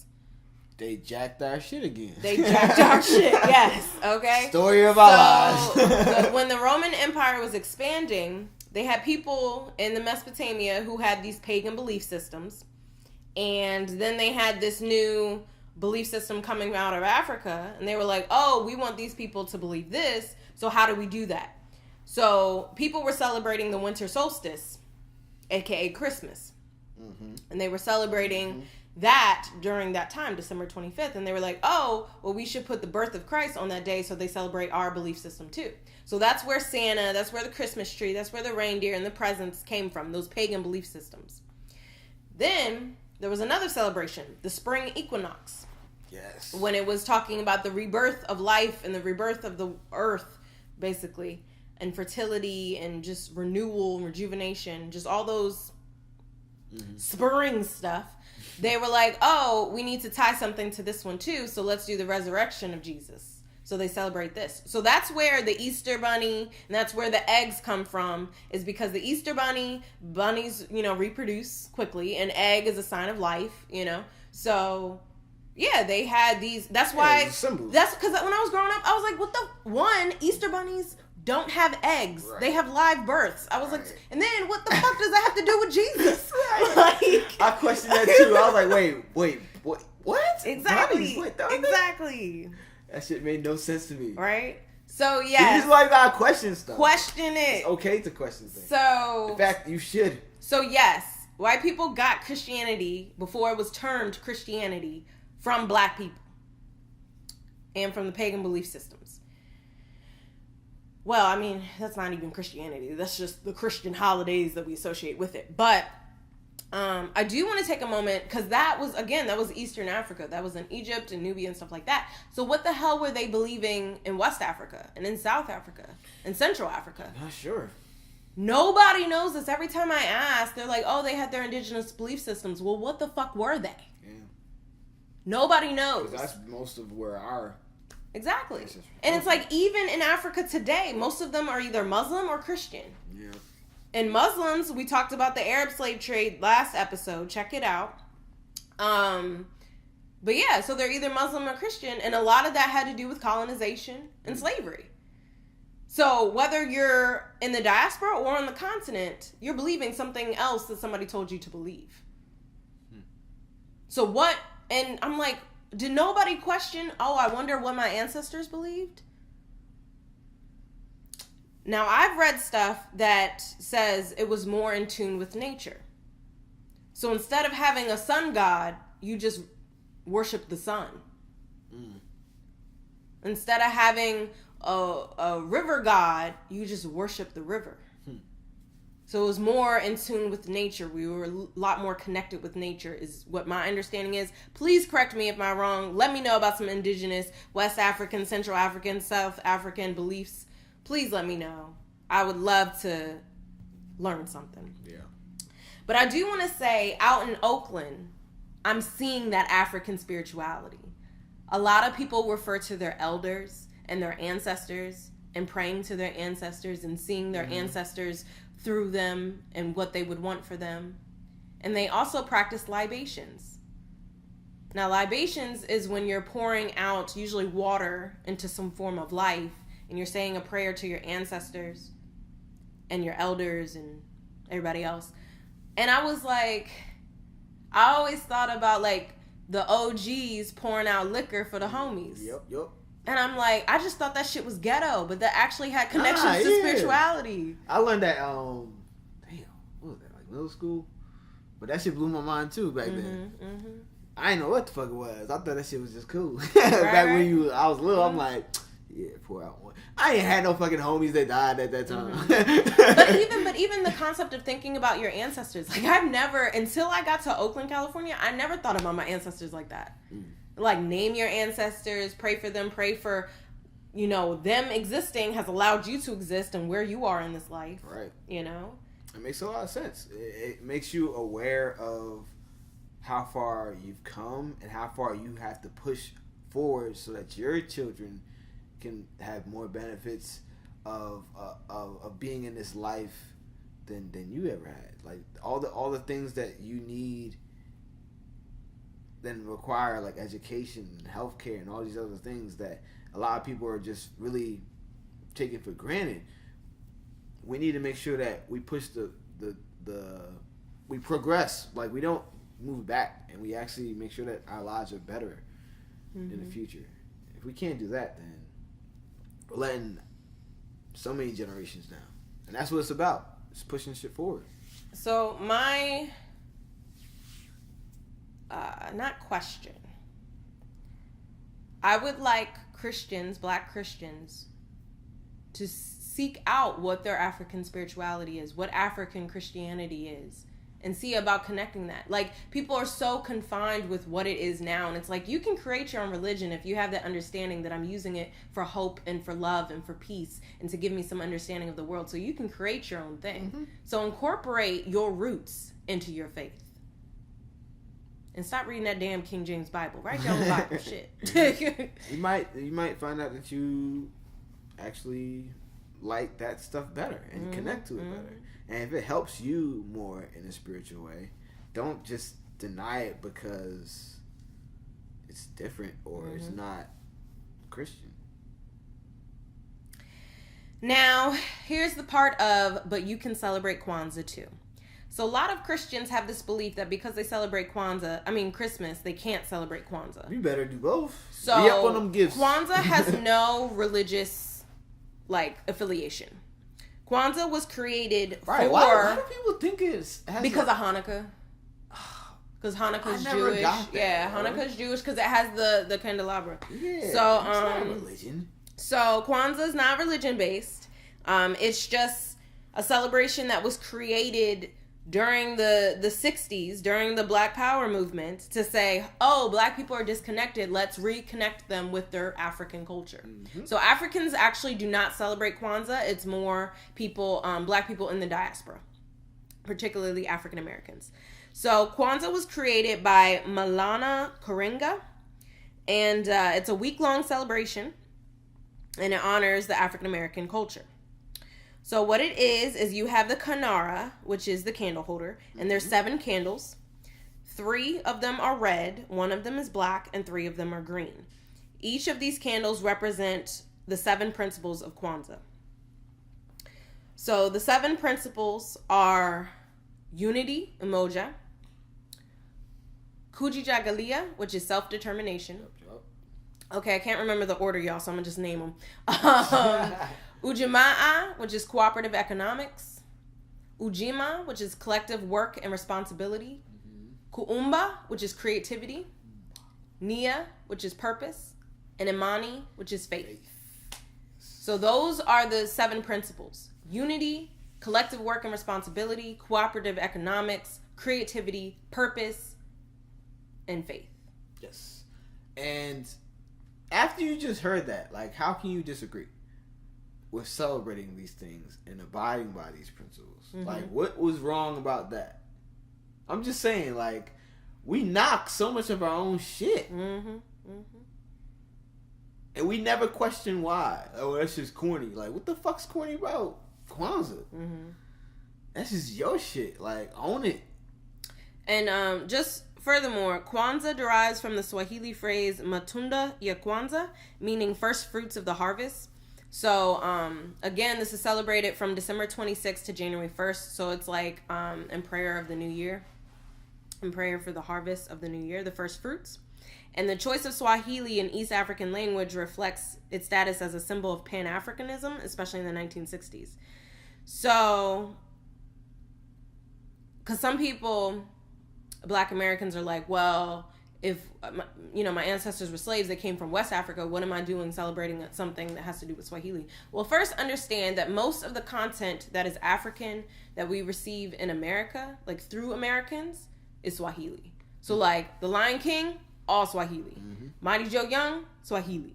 [SPEAKER 1] they jacked our shit again.
[SPEAKER 2] Yes. Okay.
[SPEAKER 1] Story of our lives.
[SPEAKER 2] When the Roman Empire was expanding, they had people in the Mesopotamia who had these pagan belief systems. And then they had this new belief system coming out of Africa. And they were like, oh, we want these people to believe this. So how do we do that? So people were celebrating the winter solstice, aka Christmas. Mm-hmm. And they were celebrating that during that time, December 25th. And they were like, oh, well, we should put the birth of Christ on that day so they celebrate our belief system too. So that's where Santa, that's where the Christmas tree, that's where the reindeer and the presents came from, those pagan belief systems. Then there was another celebration, the spring equinox.
[SPEAKER 1] Yes.
[SPEAKER 2] When it was talking about the rebirth of life and the rebirth of the earth, basically, and fertility and just renewal and rejuvenation, just all those spurring stuff, they were like, oh, we need to tie something to this one too, so let's do the resurrection of Jesus. So they celebrate this. So that's where the Easter bunny, and that's where the eggs come from, is because the Easter bunnies, reproduce quickly. An egg is a sign of life, So, yeah, they had these. That's why.
[SPEAKER 1] Symbols.
[SPEAKER 2] That's because when I was growing up, I was like, what the? Easter bunnies don't have eggs. Right. They have live births. I was like, and then what the fuck does that have to do with Jesus?
[SPEAKER 1] Right. I questioned that too. I was like, wait, what?
[SPEAKER 2] Exactly. Exactly.
[SPEAKER 1] That shit made no sense to me.
[SPEAKER 2] Right? So, yeah.
[SPEAKER 1] This is why you gotta question stuff.
[SPEAKER 2] Question it.
[SPEAKER 1] It's okay to question things.
[SPEAKER 2] So.
[SPEAKER 1] In fact, you should.
[SPEAKER 2] So, yes. White people got Christianity before it was termed Christianity from black people. And from the pagan belief systems. Well, I mean, that's not even Christianity. That's just the Christian holidays that we associate with it. But I do want to take a moment, because that was Eastern Africa. That was in Egypt and Nubia and stuff like that. So what the hell were they believing in West Africa and in South Africa and Central Africa?
[SPEAKER 1] Not sure.
[SPEAKER 2] Nobody knows this. Every time I ask, they're like, oh, they had their indigenous belief systems. Well, what the fuck were they? Yeah. Nobody knows.
[SPEAKER 1] Because that's most of where our...
[SPEAKER 2] Exactly. And it's like, even in Africa today, most of them are either Muslim or Christian. Yeah. And Muslims, we talked about the Arab slave trade last episode. Check it out. But yeah, so they're either Muslim or Christian. And a lot of that had to do with colonization and slavery. So whether you're in the diaspora or on the continent, you're believing something else that somebody told you to believe. So what, and I'm like, did nobody question, oh, I wonder what my ancestors believed? Now, I've read stuff that says it was more in tune with nature. So instead of having a sun god, you just worship the sun. Instead of having a river god, you just worship the river. So it was more in tune with nature. We were a lot more connected with nature is what my understanding is. Please correct me if I'm wrong. Let me know about some indigenous West African, Central African, South African beliefs. Please let me know. I would love to learn something. Yeah. But I do want to say, out in Oakland, I'm seeing that African spirituality. A lot of people refer to their elders and their ancestors and praying to their ancestors and seeing their ancestors through them and what they would want for them. And they also practice libations. Now, libations is when you're pouring out usually water into some form of life, and you're saying a prayer to your ancestors and your elders and everybody else. And I was like, I always thought about like the OGs pouring out liquor for the homies.
[SPEAKER 1] Yep.
[SPEAKER 2] And I'm like, I just thought that shit was ghetto, but that actually had connections to spirituality.
[SPEAKER 1] I learned that, what was that, like middle school? But that shit blew my mind too back then. I didn't know what the fuck it was. I thought that shit was just cool. Back when I was little, I'm like, yeah, pour out one. I ain't had no fucking homies that died at that time.
[SPEAKER 2] But even the concept of thinking about your ancestors, like I've never, until I got to Oakland, California, I never thought about my ancestors like that. Like, name your ancestors, pray for them, pray for, them existing has allowed you to exist and where you are in this life.
[SPEAKER 1] Right. It makes a lot of sense. It makes you aware of how far you've come and how far you have to push forward so that your children can have more benefits of being in this life than you ever had. Like, all the things that you need then require, like education and healthcare and all these other things that a lot of people are just really taking for granted. We need to make sure that we push we progress. Like, we don't move back, and we actually make sure that our lives are better in the future. If we can't do that, then we're letting so many generations down. And that's what it's about. It's pushing shit forward.
[SPEAKER 2] So my not question. I would like Christians, black Christians, to seek out what their African spirituality is, what African Christianity is, and see about connecting that. Like, people are so confined with what it is now, and it's like, you can create your own religion if you have that understanding that I'm using it for hope and for love and for peace and to give me some understanding of the world. So you can create your own thing. Mm-hmm. So incorporate your roots into your faith. And stop reading that damn King James Bible. Write your own Bible shit.
[SPEAKER 1] You might find out that you actually like that stuff better and connect to it better. And if it helps you more in a spiritual way, don't just deny it because it's different or it's not Christian.
[SPEAKER 2] Now, here's the part of, but you can celebrate Kwanzaa too. So a lot of Christians have this belief that because they celebrate Christmas, they can't celebrate Kwanzaa.
[SPEAKER 1] You better do both.
[SPEAKER 2] So
[SPEAKER 1] be up on them gifts.
[SPEAKER 2] Kwanzaa has no religious affiliation. Kwanzaa was created for...
[SPEAKER 1] Why do people think it's...
[SPEAKER 2] Because of Hanukkah. Because Hanukkah's Jewish. Hanukkah's Jewish because it has the candelabra.
[SPEAKER 1] Yeah,
[SPEAKER 2] so,
[SPEAKER 1] it's not religion.
[SPEAKER 2] So Kwanzaa is not religion-based. It's just a celebration that was created during the 60s, during the Black Power movement, to say, oh, Black people are disconnected, let's reconnect them with their African culture. Mm-hmm. So Africans actually do not celebrate Kwanzaa. It's more people, Black people in the diaspora, particularly African Americans. So Kwanzaa was created by Malana Karenga, and it's a week-long celebration, and it honors the African American culture. So what it is you have the Kanara, which is the candle holder, and there's 7 candles. 3 of them are red, 1 of them is black, and 3 of them are green. Each of these candles represent the 7 principles of Kwanzaa. So the 7 principles are unity, umoja, kujijagalia, which is self-determination. Okay, I can't remember the order, y'all, so I'm going to just name them. Ujamaa, which is cooperative economics. Ujima, which is collective work and responsibility. Kuumba, which is creativity. Nia, which is purpose. And Imani, which is faith. So those are the 7 principles. Unity, collective work and responsibility, cooperative economics, creativity, purpose, and faith.
[SPEAKER 1] Yes. And after you just heard that, how can you disagree with celebrating these things and abiding by these principles? Mm-hmm. What was wrong about that? I'm just saying, we knock so much of our own shit. Mm-hmm. Mm-hmm. And we never question why. Oh, that's just corny. What the fuck's corny about Kwanzaa? Mm-hmm. That's just your shit. Own it.
[SPEAKER 2] And just furthermore, Kwanzaa derives from the Swahili phrase matunda ya Kwanzaa, meaning first fruits of the harvest. So, again, this is celebrated from December 26th to January 1st. So it's in prayer of the new year, in prayer for the harvest of the new year, the first fruits. And the choice of Swahili in East African language reflects its status as a symbol of Pan-Africanism, especially in the 1960s. So, because some people, Black Americans, are well, if my ancestors were slaves, they came from West Africa, what am I doing celebrating something that has to do with Swahili? Well, first understand that most of the content that is African that we receive in America, through Americans, is Swahili. So The Lion King, all Swahili. Mm-hmm. Mighty Joe Young, Swahili.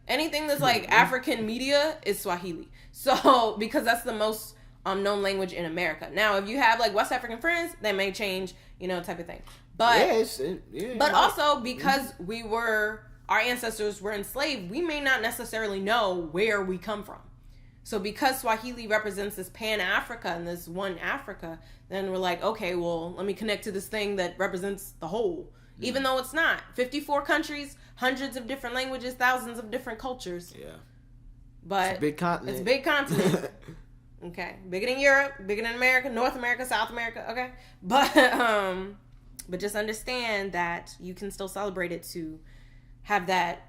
[SPEAKER 2] Anything that's African media is Swahili. So because that's the most known language in America. Now, if you have West African friends, that may change, type of thing. But also because our ancestors were enslaved, we may not necessarily know where we come from. So because Swahili represents this Pan-Africa and this one Africa, then we're okay, well, let me connect to this thing that represents the whole. Mm. Even though it's not. 54 countries, hundreds of different languages, thousands of different cultures. Yeah. But
[SPEAKER 1] it's a big continent.
[SPEAKER 2] It's a big continent. Okay. Bigger than Europe, bigger than America, North America, South America. Okay. But just understand that you can still celebrate it to have that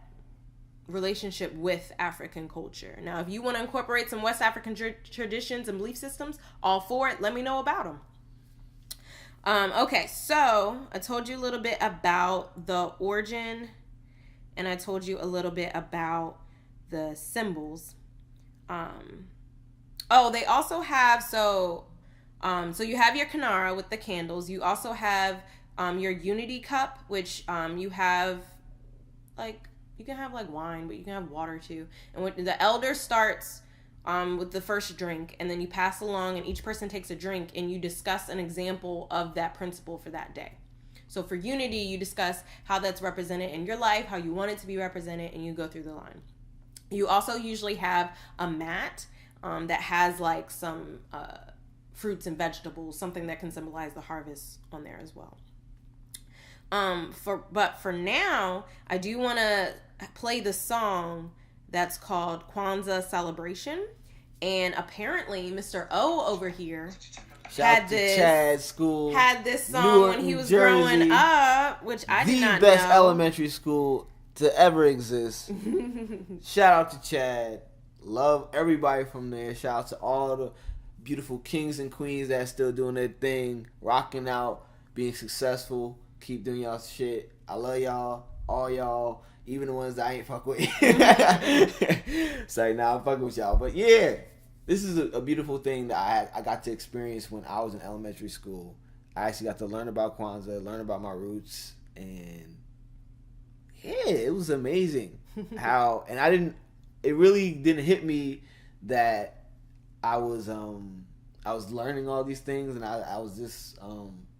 [SPEAKER 2] relationship with African culture. Now, if you want to incorporate some West African traditions and belief systems, all for it, let me know about them. Okay, so I told you a little bit about the origin, and I told you a little bit about the symbols. They also have, So you have your kinara with the candles. You also have your unity cup, which you have like, you can have like wine, but you can have water too. And when the elder starts with the first drink, and then you pass along, and each person takes a drink, and you discuss an example of that principle for that day. So for unity, you discuss how that's represented in your life, how you want it to be represented, and you go through the line. You also usually have a mat that has like some fruits and vegetables, something that can symbolize the harvest on there as well. But for now, I do want to play the song that's called Kwanzaa Celebration. And apparently Mr. O over here had this song when he was growing up, which I did not know.
[SPEAKER 1] The best elementary school to ever exist. Shout out to Chad. Love everybody from there. Shout out to all the beautiful kings and queens that's still doing their thing, rocking out, being successful. Keep doing y'all shit. I love y'all, all y'all, even the ones that I ain't fuck with. Sorry, I'm fucking with y'all. But yeah, this is a beautiful thing that I got to experience when I was in elementary school. I actually got to learn about Kwanzaa, learn about my roots, and yeah, it was amazing how. And it really didn't hit me that I was learning all these things, and I was just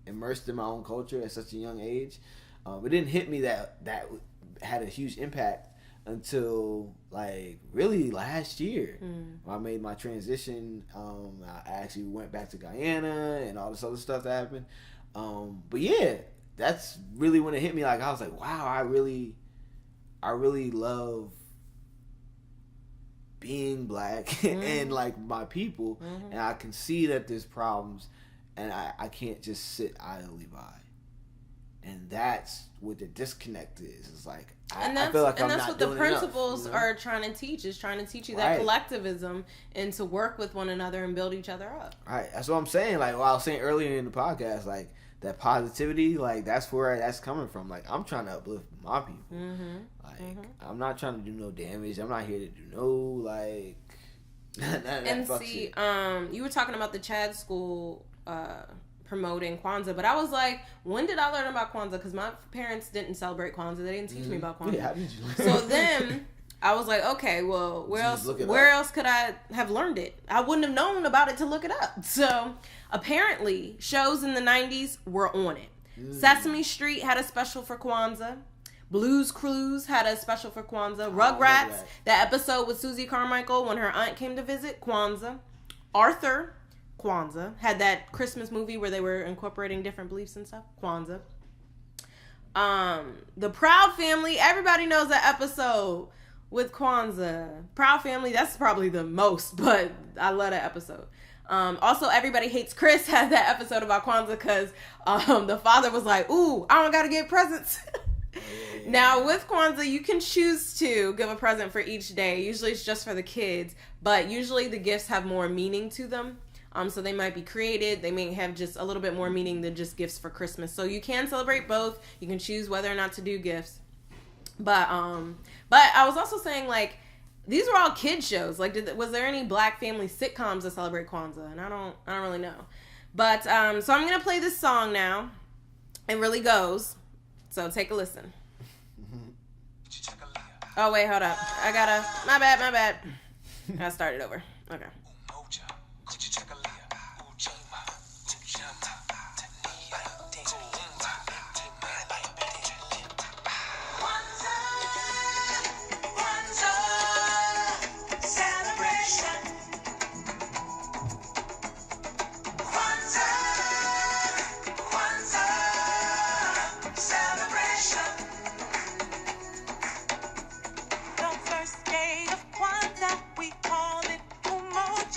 [SPEAKER 1] immersed in my own culture at such a young age. It didn't hit me that had a huge impact until like really last year when I made my transition. I actually went back to Guyana and all this other stuff that happened. But yeah, that's really when it hit me. Like I was like, wow, I really love being black and like my people, and I can see that there's problems, and I can't just sit idly by. And that's what the disconnect is. It's like I feel like I'm not doing enough. And that's what the principles
[SPEAKER 2] are trying to teach. Is trying to teach you that collectivism and to work with one another and build each other up.
[SPEAKER 1] Right. That's what I'm saying. Like what I was saying earlier in the podcast, like that positivity, like that's where that's coming from. Like I'm trying to uplift my people. I'm not trying to do no damage. I'm not here to do no like.
[SPEAKER 2] And see, you were talking about the Chad school. Promoting Kwanzaa, but I was like, when did I learn about Kwanzaa? Because my parents didn't celebrate Kwanzaa. They didn't teach me about Kwanzaa. Yeah, how did you learn? So then I was like, okay, well, where else could I have learned it? I wouldn't have known about it to look it up. So apparently, shows in the 90s were on it. Sesame Street had a special for Kwanzaa. Blue's Clues had a special for Kwanzaa. Rugrats, that episode with Susie Carmichael when her aunt came to visit, Kwanzaa. Arthur, Kwanzaa. Had that Christmas movie where they were incorporating different beliefs and stuff. Kwanzaa. The Proud Family. Everybody knows that episode with Kwanzaa. Proud Family, that's probably the most, but I love that episode. Also, Everybody Hates Chris had that episode about Kwanzaa because the father was like, ooh, I don't gotta get presents. Now, with Kwanzaa, you can choose to give a present for each day. Usually it's just for the kids, but usually the gifts have more meaning to them. So they might be created. They may have just a little bit more meaning than just gifts for Christmas. So you can celebrate both. You can choose whether or not to do gifts. But I was also saying, like, these were all kid shows. Like, was there any black family sitcoms that celebrate Kwanzaa? And I don't really know. But so I'm gonna play this song now. It really goes. So take a listen. Oh wait, hold up. My bad. Gotta start it over. Okay.
[SPEAKER 3] The first day of Kwanzaa, we call it Umoja.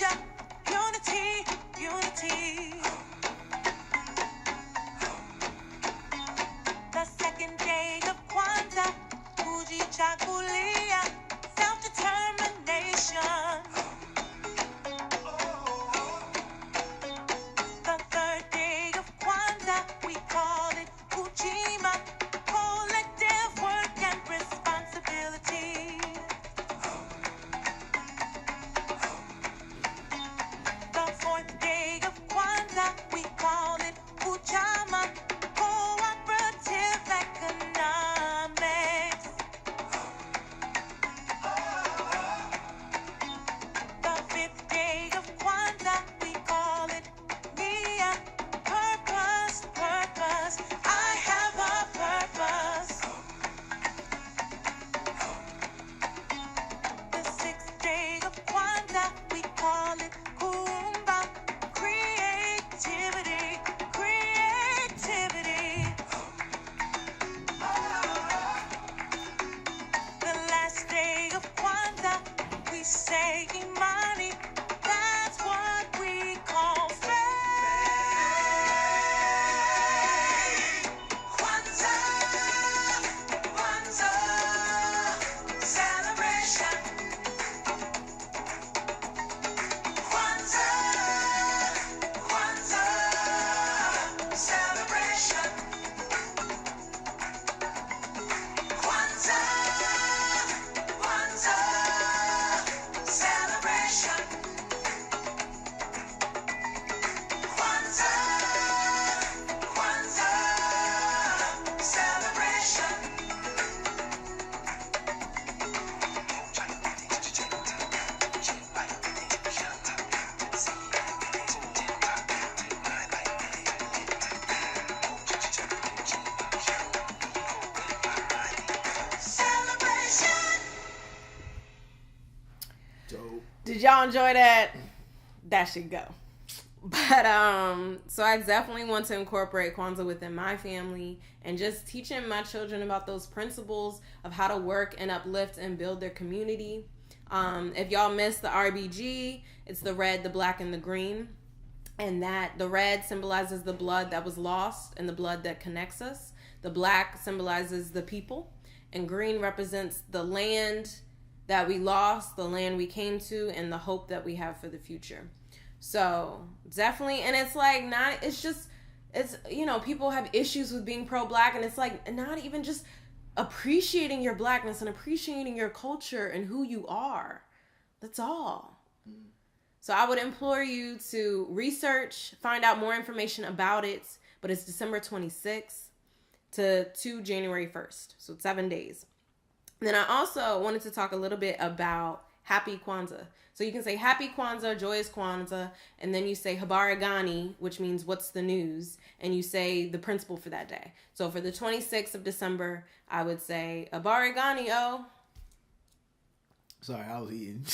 [SPEAKER 1] Dope.
[SPEAKER 2] Did y'all enjoy that? That should go. But so I definitely want to incorporate Kwanzaa within my family and just teaching my children about those principles of how to work and uplift and build their community. If y'all missed the RBG, it's the red, the black, and the green. And that the red symbolizes the blood that was lost and the blood that connects us. The black symbolizes the people. And green represents the land that we lost, the land we came to, and the hope that we have for the future. So definitely, and it's like not, it's just, it's, you know, people have issues with being pro-black, and it's like not even just appreciating your blackness and appreciating your culture and who you are. That's all. So I would implore you to research, find out more information about it, but it's December 26th to January 1st. So it's 7 days. And then I also wanted to talk a little bit about Happy Kwanzaa. So you can say Happy Kwanzaa, Joyous Kwanzaa, and then you say Habari Gani, which means what's the news, and you say the principle for that day. So for the 26th of December, I would say Habari Gani, oh.
[SPEAKER 1] Sorry, I was eating.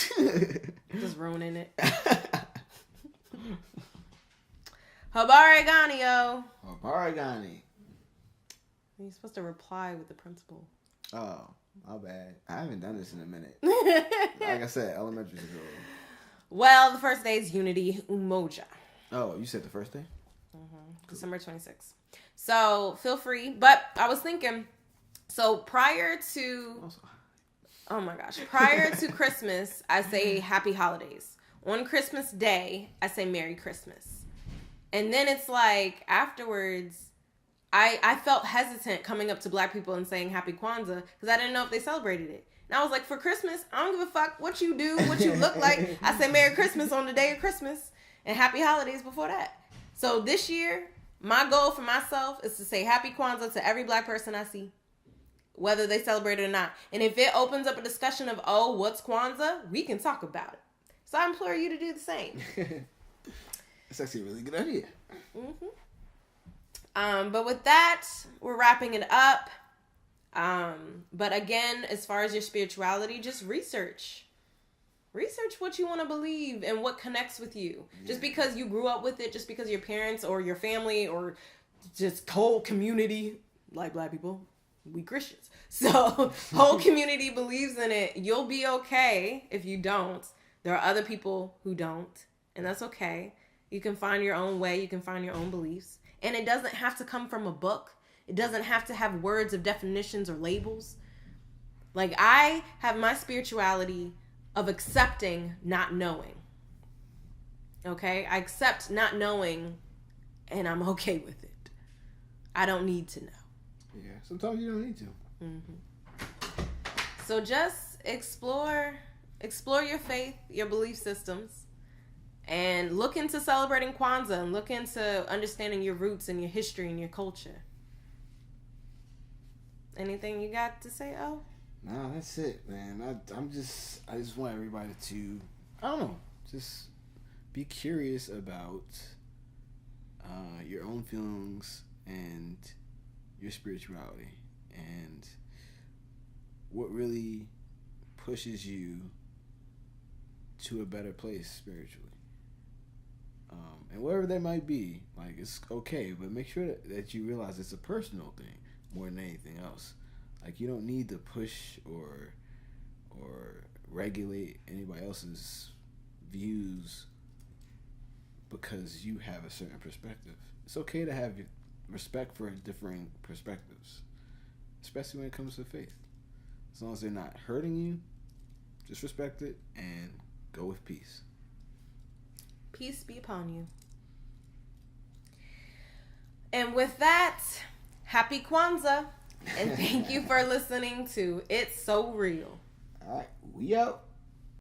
[SPEAKER 2] Just ruining it. Habari Gani, oh.
[SPEAKER 1] Habari Gani.
[SPEAKER 2] You're supposed to reply with the principle.
[SPEAKER 1] Oh. My bad. I haven't done this in a minute. Like I said, elementary school.
[SPEAKER 2] Well, the first day is Unity Umoja.
[SPEAKER 1] Oh, you said the first day?
[SPEAKER 2] Mm-hmm. December 26th. So feel free. But I was thinking, so prior to, oh my gosh, prior to Christmas, I say Happy Holidays. On Christmas Day, I say Merry Christmas. And then it's like afterwards, I felt hesitant coming up to black people and saying Happy Kwanzaa because I didn't know if they celebrated it. And I was like, for Christmas, I don't give a fuck what you do, what you look like. I say Merry Christmas on the day of Christmas and Happy Holidays before that. So this year, my goal for myself is to say Happy Kwanzaa to every black person I see, whether they celebrate it or not. And if it opens up a discussion of, oh, what's Kwanzaa? We can talk about it. So I implore you to do the same.
[SPEAKER 1] That's actually a really good idea.
[SPEAKER 2] Mm-hmm. But with that, we're wrapping it up. But again, as far as your spirituality, just research what you want to believe and what connects with you. Yeah. Just because you grew up with it, just because your parents or your family or just whole community, like black people, we Christians. So whole community believes in it. You'll be okay if you don't. There are other people who don't, and that's okay. You can find your own way. You can find your own beliefs. And it doesn't have to come from a book. It doesn't have to have words of definitions or labels. Like, I have my spirituality of accepting not knowing. Okay? I accept not knowing, and I'm okay with it. I don't need to know.
[SPEAKER 1] Yeah, sometimes you don't need to.
[SPEAKER 2] Mm-hmm. So just explore your faith, your belief systems. And look into celebrating Kwanzaa and look into understanding your roots and your history and your culture. Anything you got to say, Oh?
[SPEAKER 1] No, that's it, man. I just want everybody to, I don't know, just be curious about your own feelings and your spirituality and what really pushes you to a better place spiritually. And whatever that might be, like, it's okay, but make sure that you realize it's a personal thing more than anything else. Like, you don't need to push or regulate anybody else's views because you have a certain perspective. It's okay to have respect for differing perspectives, especially when it comes to faith. As long as they're not hurting you, just respect it and go with peace.
[SPEAKER 2] Peace be upon you. And with that, Happy Kwanzaa. And thank you for listening to It's So Real.
[SPEAKER 1] All right, we out.